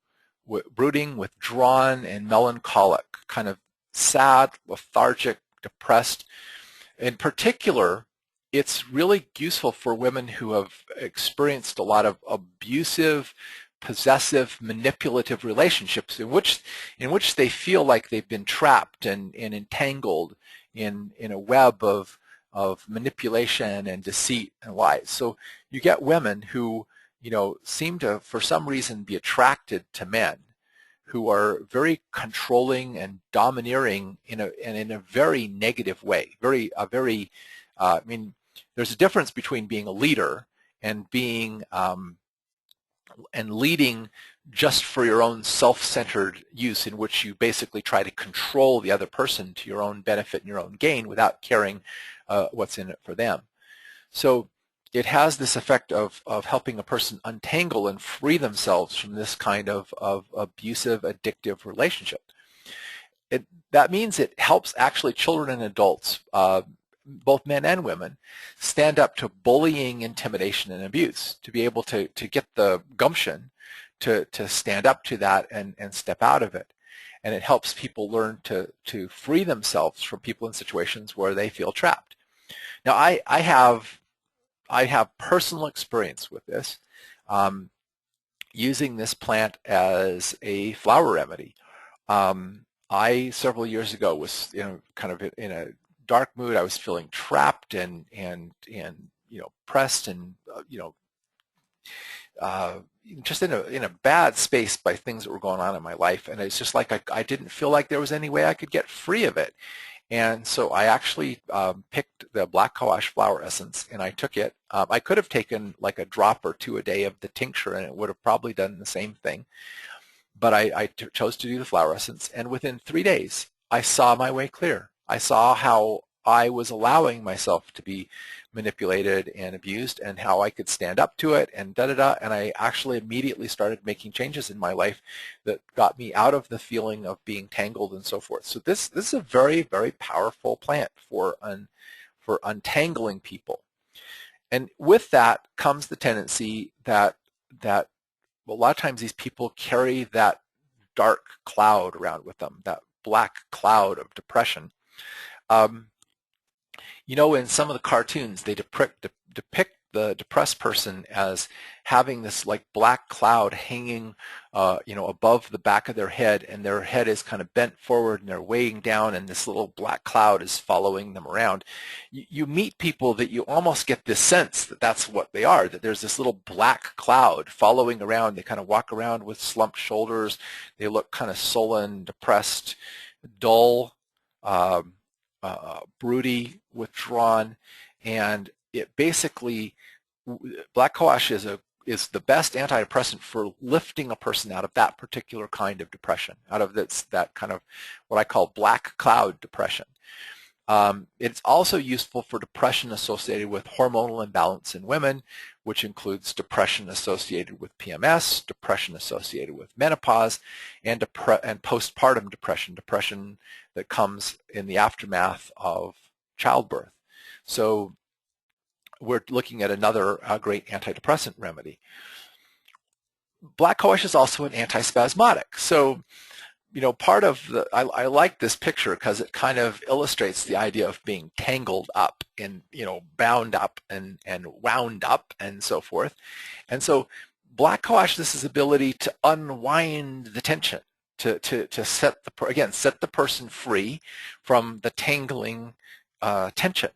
withdrawn, and melancholic, kind of sad, lethargic, depressed. In particular, it's really useful for women who have experienced a lot of abusive, possessive, manipulative relationships in which they feel like they've been trapped and entangled in a web of manipulation and deceit and lies. So you get women who, you know, seem to, for some reason, be attracted to men who are very controlling and domineering in a very negative way. I mean, there's a difference between being a leader and being and leading just for your own self-centered use, in which you basically try to control the other person to your own benefit and your own gain without caring what's in it for them. So it has this effect of helping a person untangle and free themselves from this kind of abusive, addictive relationship. That means it helps actually children and adults both men and women, stand up to bullying, intimidation, and abuse, to be able to get the gumption to stand up to that and step out of it. And it helps people learn to free themselves from people in situations where they feel trapped. Now, I have personal experience with this, using this plant as a flower remedy. I several years ago was kind of in a dark mood. I was feeling trapped and pressed and just in a bad space by things that were going on in my life, and it's just like I didn't feel like there was any way I could get free of it. And so I actually picked the black cohosh flower essence, and I took it. I could have taken like a drop or two a day of the tincture, and it would have probably done the same thing. But I chose to do the flower essence, and within 3 days, I saw my way clear. I saw how I was allowing myself to be manipulated and abused, and how I could stand up to it, and da-da-da, and I actually immediately started making changes in my life that got me out of the feeling of being tangled and so forth. So this is a very, very powerful plant for untangling people. And with that comes the tendency that a lot of times these people carry that dark cloud around with them, that black cloud of depression. In some of the cartoons, they depict the depressed person as having this like black cloud hanging, above the back of their head, and their head is kind of bent forward and they're weighing down, and this little black cloud is following them around. You meet people that you almost get this sense that that's what they are, that there's this little black cloud following around. They kind of walk around with slumped shoulders. They look kind of sullen, depressed, dull, broody, withdrawn, and it basically, black cohosh is the best antidepressant for lifting a person out of that particular kind of depression, out of that kind of what I call black cloud depression. It's also useful for depression associated with hormonal imbalance in women, which includes depression associated with PMS, depression associated with menopause, and postpartum depression that comes in the aftermath of childbirth. So we're looking at another great antidepressant remedy. Black cohosh is also an antispasmodic. So part of I like this picture because it kind of illustrates the idea of being tangled up and, bound up and wound up and so forth. And so black cohosh, this is ability to unwind the tension, to set the person free from the tangling tension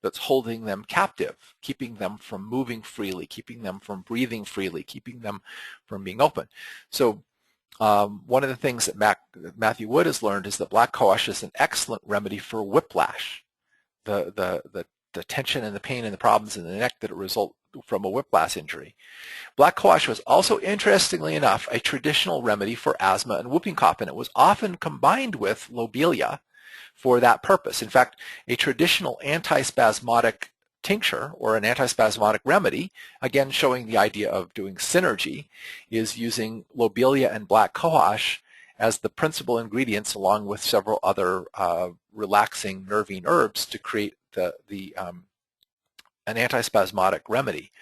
that's holding them captive, keeping them from moving freely, keeping them from breathing freely, keeping them from being open. So one of the things that Matthew Wood has learned is that black cohosh is an excellent remedy for whiplash, the tension and the pain and the problems in the neck that result from a whiplash injury. Black cohosh was also, interestingly enough, a traditional remedy for asthma and whooping cough, and it was often combined with lobelia for that purpose. In fact, a traditional antispasmodic tincture or an antispasmodic remedy, again showing the idea of doing synergy, is using lobelia and black cohosh as the principal ingredients, along with several other relaxing nervine herbs, to create an antispasmodic remedy.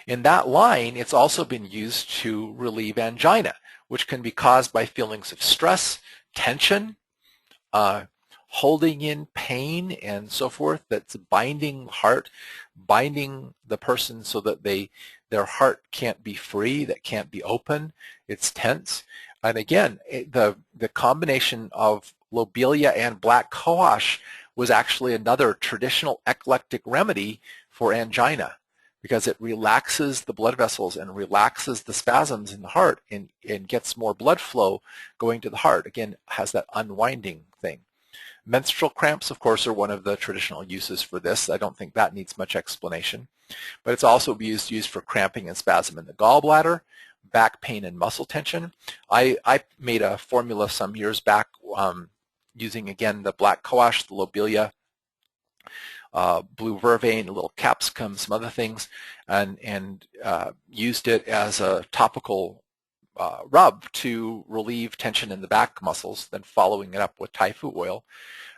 In that line, it's also been used to relieve angina, which can be caused by feelings of stress, tension, holding in pain and so forth, that's binding the heart, binding the person so that their heart can't be free, that can't be open, it's tense. And again, the combination of lobelia and black cohosh was actually another traditional eclectic remedy for angina, because it relaxes the blood vessels and relaxes the spasms in the heart and gets more blood flow going to the heart. Again, has that unwinding thing. Menstrual cramps, of course, are one of the traditional uses for this. I don't think that needs much explanation. But it's also used for cramping and spasm in the gallbladder, back pain and muscle tension. I made a formula some years back using, again, the black cohosh, the lobelia, blue vervain, a little capsicum, some other things, and used it as a topical rub to relieve tension in the back muscles, then following it up with Thai fu oil.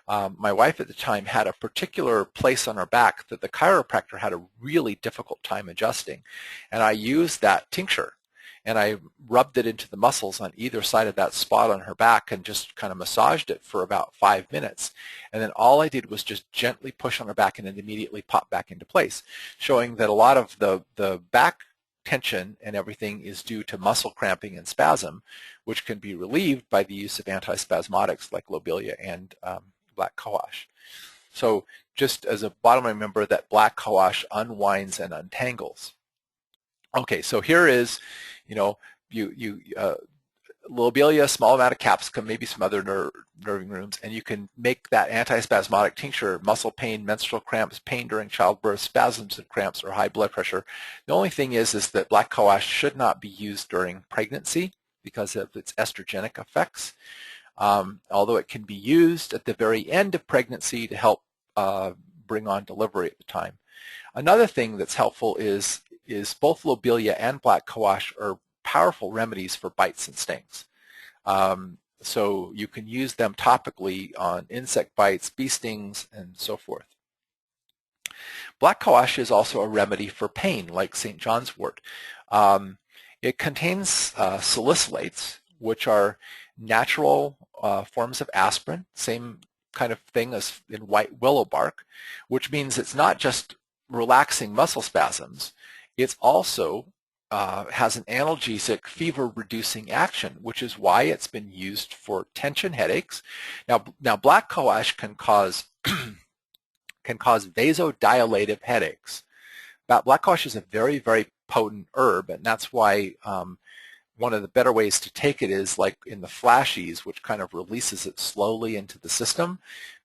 My wife at the time had a particular place on her back that the chiropractor had a really difficult time adjusting, and I used that tincture and I rubbed it into the muscles on either side of that spot on her back and just kind of massaged it for about 5 minutes. And then all I did was just gently push on her back and it immediately popped back into place, showing that a lot of the back tension and everything is due to muscle cramping and spasm, which can be relieved by the use of antispasmodics like lobelia and black cohosh. So just as a bottom line, remember that black cohosh unwinds and untangles. Okay, so here is, lobelia, small amount of capsicum, maybe some other nerving rooms, and you can make that antispasmodic tincture, muscle pain, menstrual cramps, pain during childbirth, spasms and cramps, or high blood pressure. The only thing is that black cohosh should not be used during pregnancy because of its estrogenic effects, although it can be used at the very end of pregnancy to help bring on delivery at the time. Another thing that's helpful is both lobelia and black cohosh are powerful remedies for bites and stings. So you can use them topically on insect bites, bee stings, and so forth. Black cohosh is also a remedy for pain, like St. John's wort. It contains salicylates, which are natural forms of aspirin, same kind of thing as in white willow bark, which means it's not just relaxing muscle spasms, it's also has an analgesic fever-reducing action, which is why it's been used for tension headaches. Now black cohosh can cause vasodilative headaches. Black cohosh is a very, very potent herb, and that's why one of the better ways to take it is like in the flashies, which kind of releases it slowly into the system,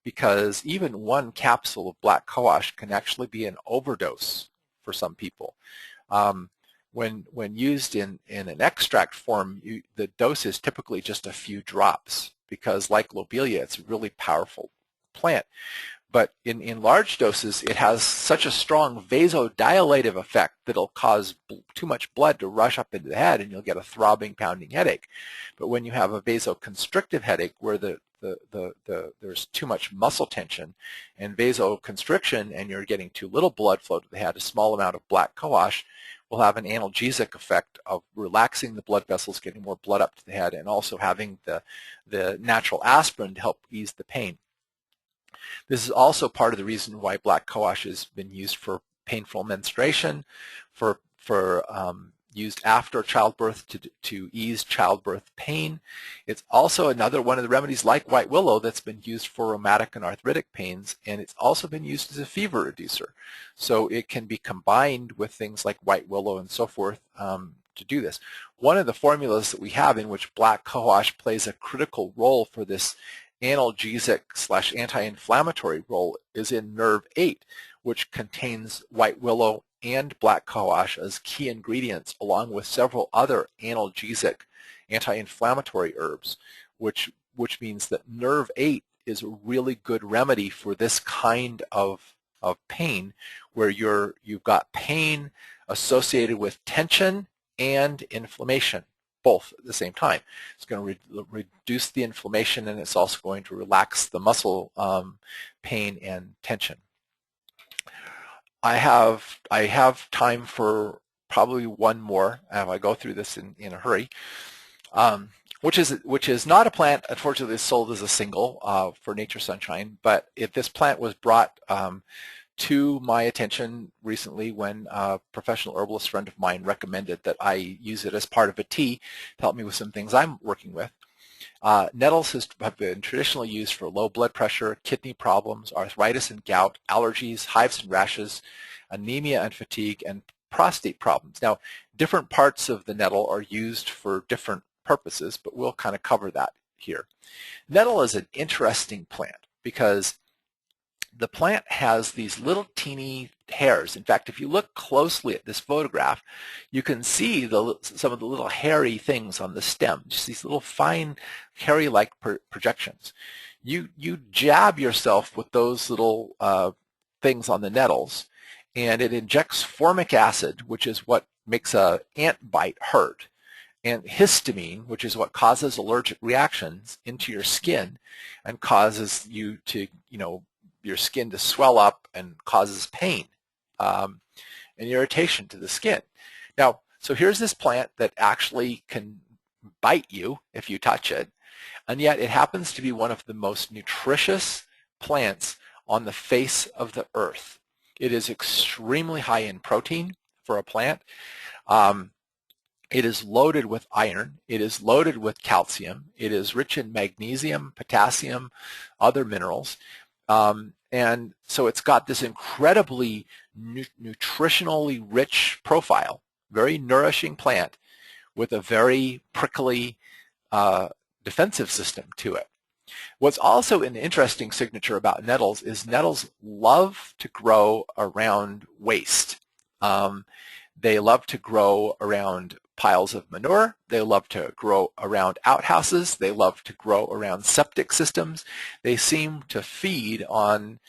because even one capsule of black cohosh can actually be an overdose for some people. When used in an extract form, the dose is typically just a few drops because, like lobelia, it's a really powerful plant. But in large doses, it has such a strong vasodilative effect that it'll cause too much blood to rush up into the head, and you'll get a throbbing, pounding headache. But when you have a vasoconstrictive headache, where there's too much muscle tension and vasoconstriction, and you're getting too little blood flow to the head, a small amount of black cohosh will have an analgesic effect of relaxing the blood vessels, getting more blood up to the head, and also having the natural aspirin to help ease the pain. This is also part of the reason why black cohosh has been used for painful menstruation, used after childbirth to ease childbirth pain. It's also another one of the remedies like white willow that's been used for rheumatic and arthritic pains, and it's also been used as a fever reducer. So it can be combined with things like white willow and so forth to do this. One of the formulas that we have in which black cohosh plays a critical role for this analgesic / anti-inflammatory role is in nerve 8, which contains white willow and black cohosh as key ingredients, along with several other analgesic anti-inflammatory herbs, which means that nerve 8 is a really good remedy for this kind of pain, where you've got pain associated with tension and inflammation, both at the same time. It's going to reduce the inflammation, and it's also going to relax the muscle pain and tension. I have time for probably one more. I go through this in a hurry, which is not a plant, unfortunately, it's sold as a single for Nature Sunshine. But if this plant was brought to my attention recently when a professional herbalist friend of mine recommended that I use it as part of a tea to help me with some things I'm working with. Nettles have been traditionally used for low blood pressure, kidney problems, arthritis and gout, allergies, hives and rashes, anemia and fatigue, and prostate problems. Now, different parts of the nettle are used for different purposes, but we'll kind of cover that here. Nettle is an interesting plant because the plant has these little teeny hairs. In fact, if you look closely at this photograph, you can see some of the little hairy things on the stem, just these little fine hairy-like projections. You jab yourself with those little things on the nettles, and it injects formic acid, which is what makes an ant bite hurt. and histamine, which is what causes allergic reactions into your skin and causes you to, your skin to swell up and causes pain and irritation to the skin. Now, so here's this plant that actually can bite you if you touch it, and yet it happens to be one of the most nutritious plants on the face of the earth. It is extremely high in protein for a plant. It is loaded with iron. It is loaded with calcium. It is rich in magnesium, potassium, other minerals. And so it's got this incredibly nutritionally rich profile, very nourishing plant with a very prickly defensive system to it. What's also an interesting signature about nettles is nettles love to grow around waste. They love to grow around piles of manure. They love to grow around outhouses. They love to grow around septic systems. They seem to feed on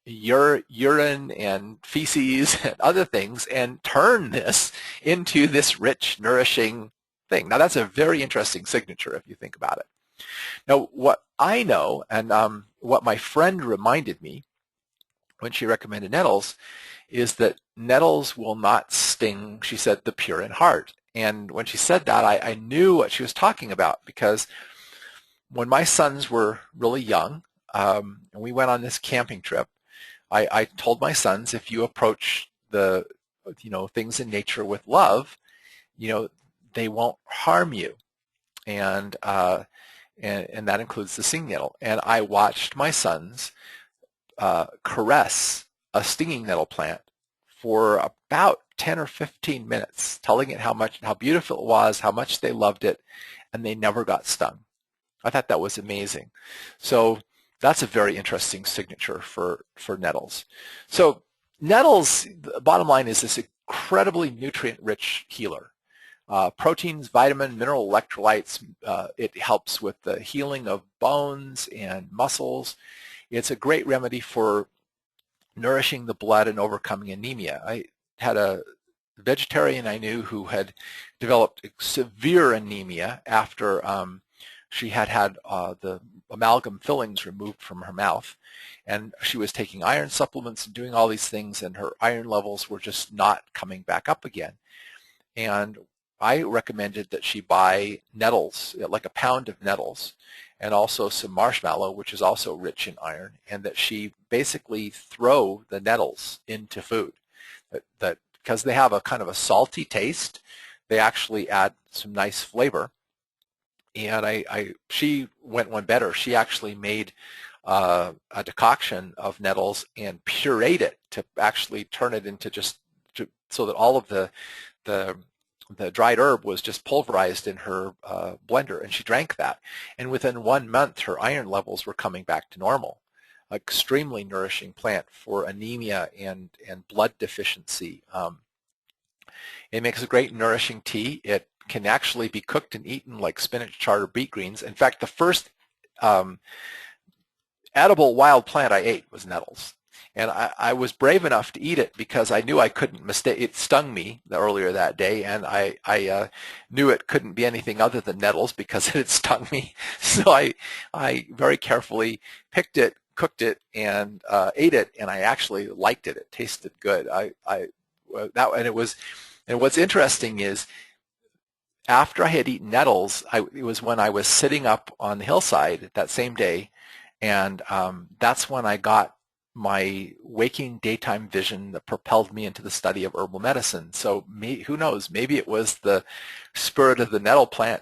urine and feces and other things and turn this into this rich, nourishing thing. Now, that's a very interesting signature if you think about it. Now, what I know and what my friend reminded me when she recommended nettles is that nettles will not sting, she said, the pure in heart. And when she said that, I knew what she was talking about, because when my sons were really young, and we went on this camping trip, I told my sons, if you approach the things in nature with love, they won't harm you. And that includes the stinging nettle. And I watched my sons caress a stinging nettle plant for about 10 or 15 minutes, telling it how beautiful it was, how much they loved it, and they never got stung. I thought that was amazing. So that's a very interesting signature for nettles. So nettles, the bottom line, is this incredibly nutrient-rich healer. Proteins, vitamin, mineral electrolytes. It helps with the healing of bones and muscles. It's a great remedy for nourishing the blood and overcoming anemia. I had a vegetarian I knew who had developed severe anemia after she had the amalgam fillings removed from her mouth, and she was taking iron supplements and doing all these things, and her iron levels were just not coming back up again. And I recommended that she buy nettles, like a pound of nettles, and also some marshmallow, which is also rich in iron, and that she basically throw the nettles into food. That because they have a kind of a salty taste, they actually add some nice flavor. And she went one better. She actually made a decoction of nettles and pureed it to actually turn it into so that all of the dried herb was just pulverized in her blender, and she drank that. And within 1 month, her iron levels were coming back to normal. Extremely nourishing plant for anemia and blood deficiency. It makes a great nourishing tea. It can actually be cooked and eaten like spinach, chard, or beet greens. In fact, the first edible wild plant I ate was nettles. And I was brave enough to eat it because I knew I couldn't mistake. It stung me earlier that day, and I knew it couldn't be anything other than nettles because it had stung me. So I very carefully picked it, cooked it, and ate it, and I actually liked it. It tasted good. And what's interesting is, after I had eaten nettles, it was when I was sitting up on the hillside that same day, and that's when I got my waking daytime vision that propelled me into the study of herbal medicine. So who knows, maybe it was the spirit of the nettle plant,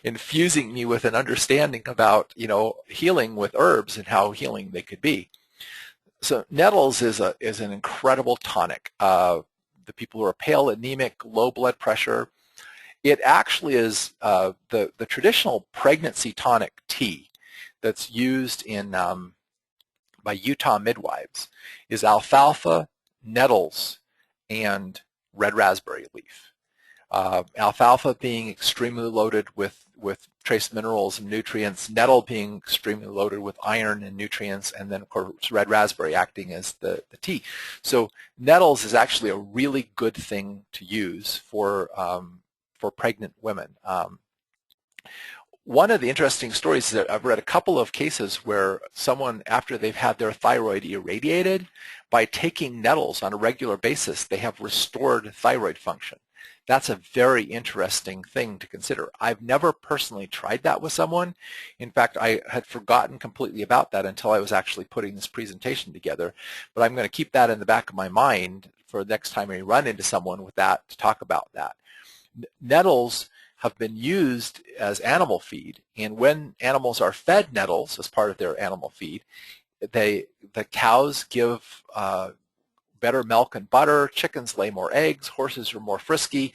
infusing me with an understanding about, healing with herbs and how healing they could be. So nettles is an incredible tonic. The people who are pale, anemic, low blood pressure, it actually is the traditional pregnancy tonic tea that's used by Utah midwives is alfalfa, nettles, and red raspberry leaf. Alfalfa being extremely loaded with trace minerals and nutrients, nettle being extremely loaded with iron and nutrients, and then of course red raspberry acting as the tea. So nettles is actually a really good thing to use for pregnant women. One of the interesting stories is that I've read a couple of cases where someone, after they've had their thyroid irradiated, by taking nettles on a regular basis, they have restored thyroid function. That's a very interesting thing to consider. I've never personally tried that with someone. In fact, I had forgotten completely about that until I was actually putting this presentation together. But I'm going to keep that in the back of my mind for the next time I run into someone with that to talk about that. Nettles have been used as animal feed, and when animals are fed nettles as part of their animal feed, the cows give better milk and butter, chickens lay more eggs, horses are more frisky.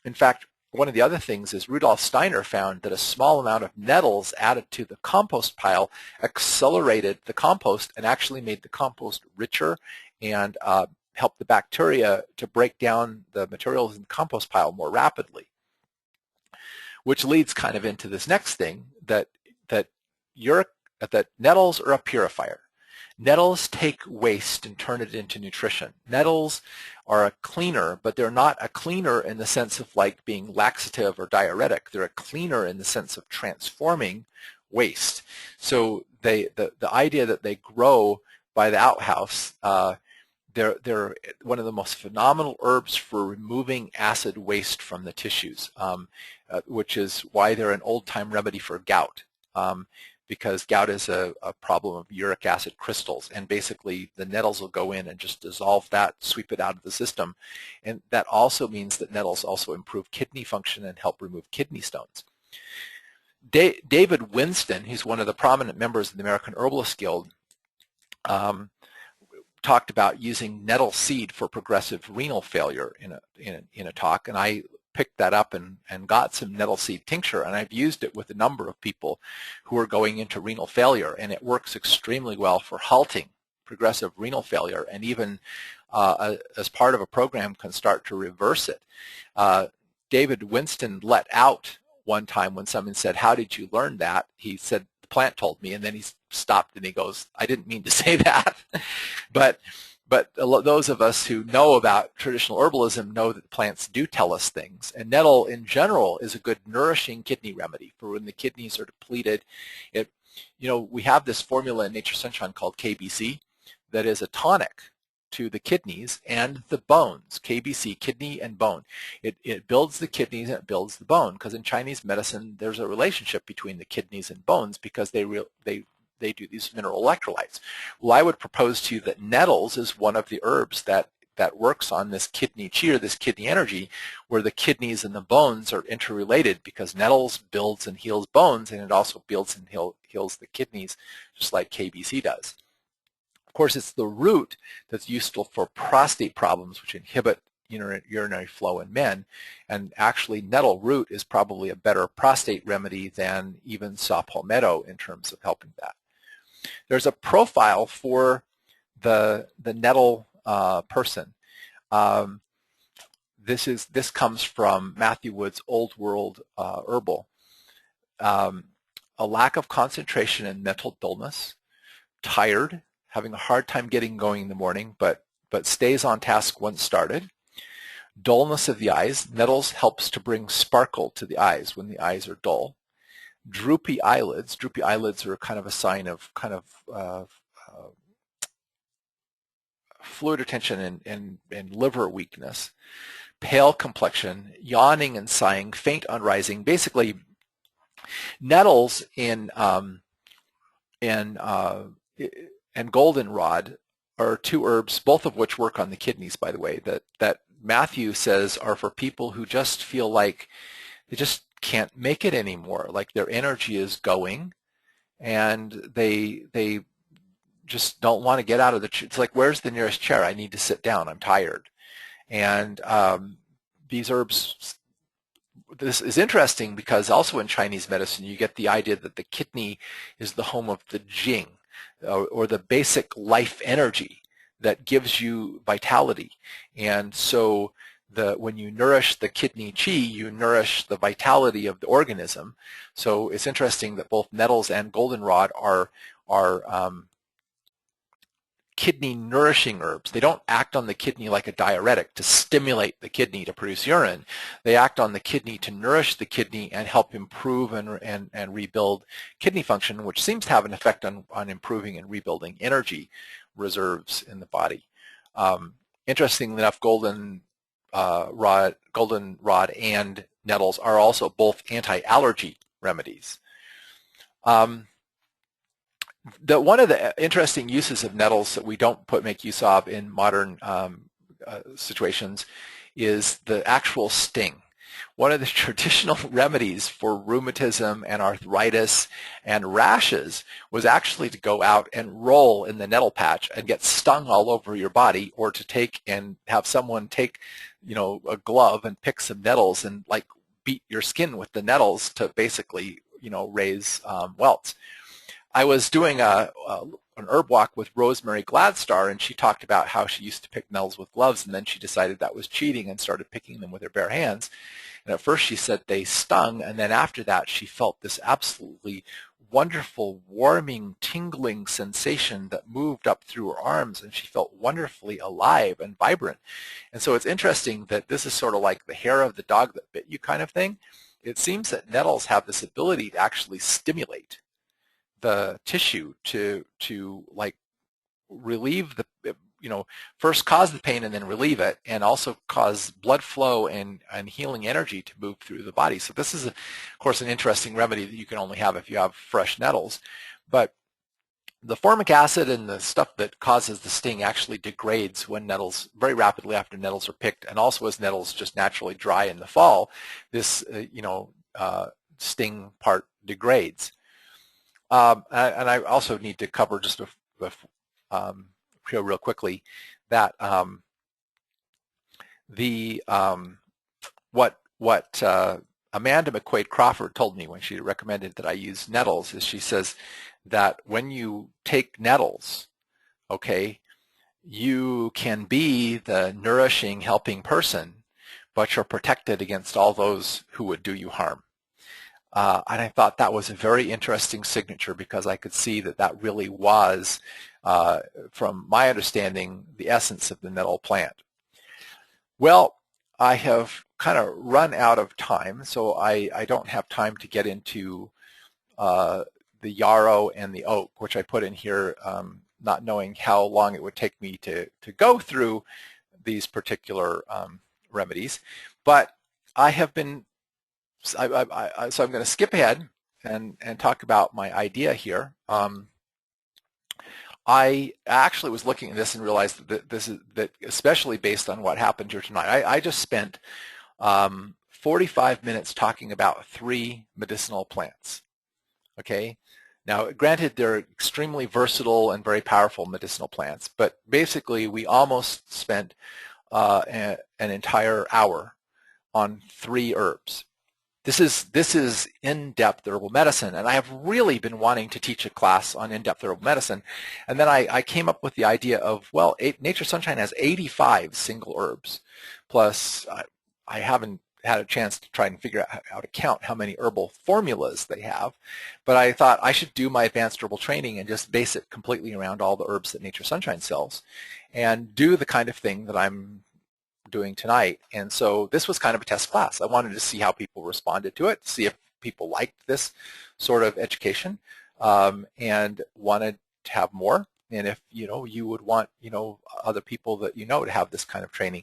In fact, one of the other things is Rudolf Steiner found that a small amount of nettles added to the compost pile accelerated the compost and actually made the compost richer and helped the bacteria to break down the materials in the compost pile more rapidly. Which leads kind of into this next thing, that nettles are a purifier. Nettles take waste and turn it into nutrition. Nettles are a cleaner, but they're not a cleaner in the sense of like being laxative or diuretic. They're a cleaner in the sense of transforming waste. So the idea that they grow by the outhouse, they're one of the most phenomenal herbs for removing acid waste from the tissues, which is why they're an old-time remedy for gout, because gout is a problem of uric acid crystals, and basically the nettles will go in and just dissolve that, sweep it out of the system, and that also means that nettles also improve kidney function and help remove kidney stones. David Winston, who's one of the prominent members of the American Herbalist Guild, talked about using nettle seed for progressive renal failure in a talk, and I picked that up and got some nettle seed tincture, and I've used it with a number of people who are going into renal failure, and it works extremely well for halting progressive renal failure, and even as part of a program can start to reverse it. David Winston let out one time when someone said, "How did you learn that?" He said, "The plant told me," and then he stopped and he goes, "I didn't mean to say that." But those of us who know about traditional herbalism know that plants do tell us things. And nettle in general is a good nourishing kidney remedy for when the kidneys are depleted. We have this formula in Nature Sunshine called KBC that is a tonic to the kidneys and the bones. KBC, kidney and bone. It builds the kidneys and it builds the bone, because in Chinese medicine there's a relationship between the kidneys and bones because they do these mineral electrolytes. Well, I would propose to you that nettles is one of the herbs that works on this kidney chi, or this kidney energy, where the kidneys and the bones are interrelated, because nettles builds and heals bones, and it also builds and heals the kidneys, just like KBC does. Of course, it's the root that's useful for prostate problems, which inhibit urinary flow in men, and actually nettle root is probably a better prostate remedy than even saw palmetto in terms of helping that. There's a profile for the nettle person. This comes from Matthew Wood's Old World Herbal. A lack of concentration and mental dullness, tired, having a hard time getting going in the morning, but stays on task once started. Dullness of the eyes. Nettles helps to bring sparkle to the eyes when the eyes are dull. Droopy eyelids. Droopy eyelids are kind of a sign of fluid retention and liver weakness. Pale complexion, yawning and sighing, faint on rising. Basically, nettles and goldenrod are two herbs, both of which work on the kidneys, by the way, that Matthew says are for people who just feel like they just can't make it anymore, like their energy is going and they just don't want to get out of the chair. It's like, where's the nearest chair? I need to sit down. I'm tired. And these herbs, this is interesting because also in Chinese medicine you get the idea that the kidney is the home of the Jing, or the basic life energy that gives you vitality. And so when you nourish the kidney qi, you nourish the vitality of the organism. So it's interesting that both nettles and goldenrod are kidney nourishing herbs. They don't act on the kidney like a diuretic to stimulate the kidney to produce urine. They act on the kidney to nourish the kidney and help improve and rebuild kidney function, which seems to have an effect on improving and rebuilding energy reserves in the body. Interestingly enough, goldenrod and nettles are also both anti-allergy remedies. One of the interesting uses of nettles that we don't make use of in modern situations is the actual sting. One of the traditional remedies for rheumatism and arthritis and rashes was actually to go out and roll in the nettle patch and get stung all over your body, or to take and have someone take, a glove and pick some nettles and like beat your skin with the nettles to basically, raise welts. I was doing an herb walk with Rosemary Gladstar, and she talked about how she used to pick nettles with gloves, and then she decided that was cheating and started picking them with her bare hands. And at first she said they stung, and then after that she felt this absolutely wonderful, warming, tingling sensation that moved up through her arms, and she felt wonderfully alive and vibrant. And so it's interesting that this is sort of like the hair of the dog that bit you kind of thing. It seems that nettles have this ability to actually stimulate the tissue to like relieve the, first cause the pain and then relieve it, and also cause blood flow and healing energy to move through the body. So this is, of course, an interesting remedy that you can only have if you have fresh nettles. But the formic acid and the stuff that causes the sting actually degrades when nettles, very rapidly after nettles are picked, and also as nettles just naturally dry in the fall, this sting part degrades. And I also need to cover just real quickly that what Amanda McQuaid Crawford told me when she recommended that I use nettles is, she says that when you take nettles, okay, you can be the nourishing, helping person, but you're protected against all those who would do you harm. And I thought that was a very interesting signature, because I could see that that really was, from my understanding, the essence of the nettle plant. Well, I have kind of run out of time, so I don't have time to get into the yarrow and the oak, which I put in here, not knowing how long it would take me to go through these particular remedies. But I have been so I'm going to skip ahead and talk about my idea here. I actually was looking at this and realized that especially based on what happened here tonight, I just spent 45 minutes talking about 3 medicinal plants. Okay, now granted, they're extremely versatile and very powerful medicinal plants, but basically we almost spent an entire hour on 3 herbs. This is in-depth herbal medicine, and I have really been wanting to teach a class on in-depth herbal medicine. And then I came up with the idea of, well, Nature's Sunshine has 85 single herbs, plus I haven't had a chance to try and figure out how to count how many herbal formulas they have, but I thought I should do my advanced herbal training and just base it completely around all the herbs that Nature's Sunshine sells, and do the kind of thing that I'm doing tonight. And so this was kind of a test class. I wanted to see how people responded to it, see if people liked this sort of education, and wanted to have more, and if you would want other people that to have this kind of training.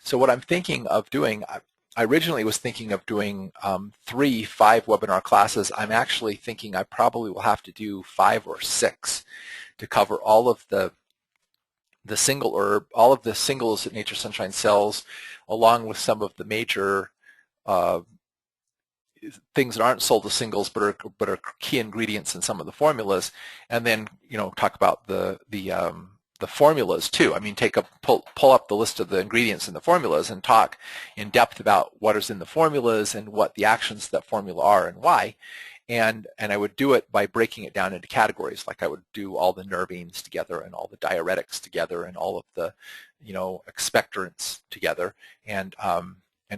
So what I'm thinking of doing, I originally was thinking of doing 3 5-webinar classes. I'm actually thinking I probably will have to do 5 or 6 to cover all of the single herb, all of the singles that Nature's Sunshine sells, along with some of the major things that aren't sold as singles but are key ingredients in some of the formulas, and then talk about the formulas too. I mean, pull up the list of the ingredients in the formulas and talk in depth about what is in the formulas and what the actions of that formula are and why. And I would do it by breaking it down into categories, like I would do all the nervines together and all the diuretics together and all of the expectorants together and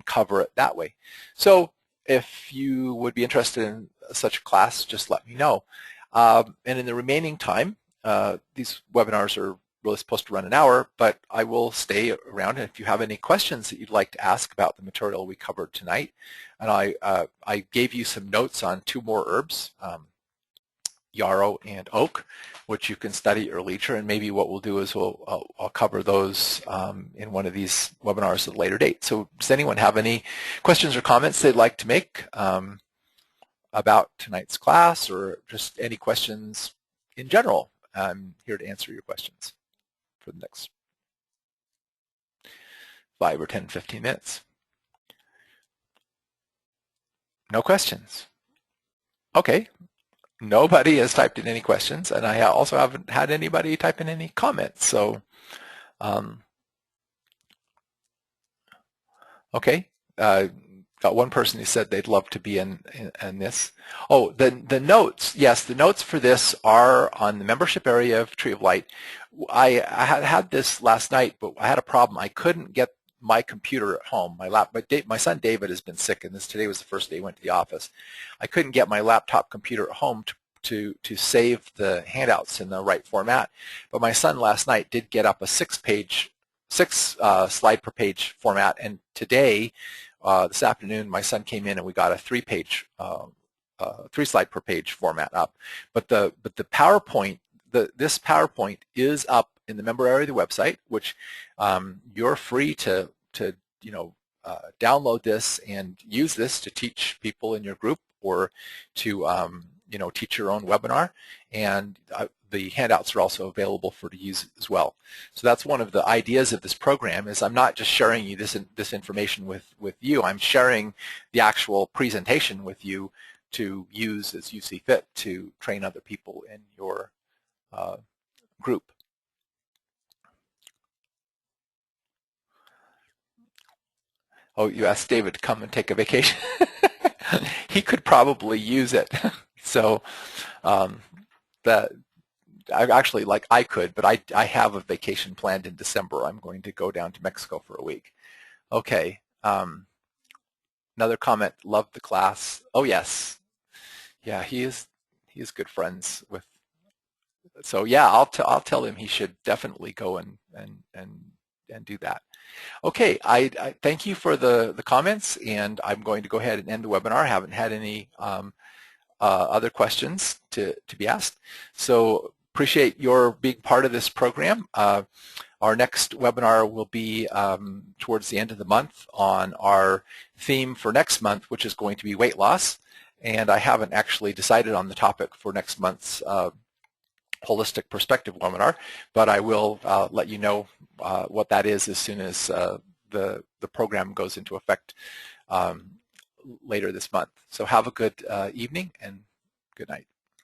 cover it that way. So if you would be interested in such a class, just let me know. And in the remaining time, these webinars are really supposed to run an hour, but I will stay around, and if you have any questions that you'd like to ask about the material we covered tonight, and I gave you some notes on 2 more herbs, yarrow and oak, which you can study at your leisure, and maybe what we'll do is I'll cover those in one of these webinars at a later date. So does anyone have any questions or comments they'd like to make about tonight's class, or just any questions in general? I'm here to answer your questions for the next 5 or 10, 15 minutes. No questions? Okay. Nobody has typed in any questions, and I also haven't had anybody type in any comments. So, okay. Got one person who said they'd love to be in this. Oh, the notes. Yes, the notes for this are on the membership area of Tree of Light. I had this last night, but I had a problem. I couldn't get my computer at home. My son David has been sick, and today was the first day he went to the office. I couldn't get my laptop computer at home to save the handouts in the right format. But my son last night did get up a 6 slide per page format, and today, this afternoon, my son came in and we got a 3 slide per page format up. But the PowerPoint, this PowerPoint is up in the member area of the website, which you're free to download this and use this to teach people in your group, or to teach your own webinar. And the handouts are also available for to use as well. So that's one of the ideas of this program, is I'm not just sharing you this information with you. I'm sharing the actual presentation with you to use as you see fit to train other people in your group. Oh, you asked David to come and take a vacation. He could probably use it. So I could, but I have a vacation planned in December. I'm going to go down to Mexico for a week. Okay. Another comment. Love the class. Oh yes. Yeah, he is good friends with. So yeah, I'll tell him he should definitely go and do that. Okay, I thank you for the comments, and I'm going to go ahead and end the webinar. I haven't had any other questions to be asked. So appreciate your being part of this program. Our next webinar will be towards the end of the month on our theme for next month, which is going to be weight loss. And I haven't actually decided on the topic for next month's holistic perspective webinar, but I will let you know what that is as soon as the program goes into effect later this month. So have a good evening and good night.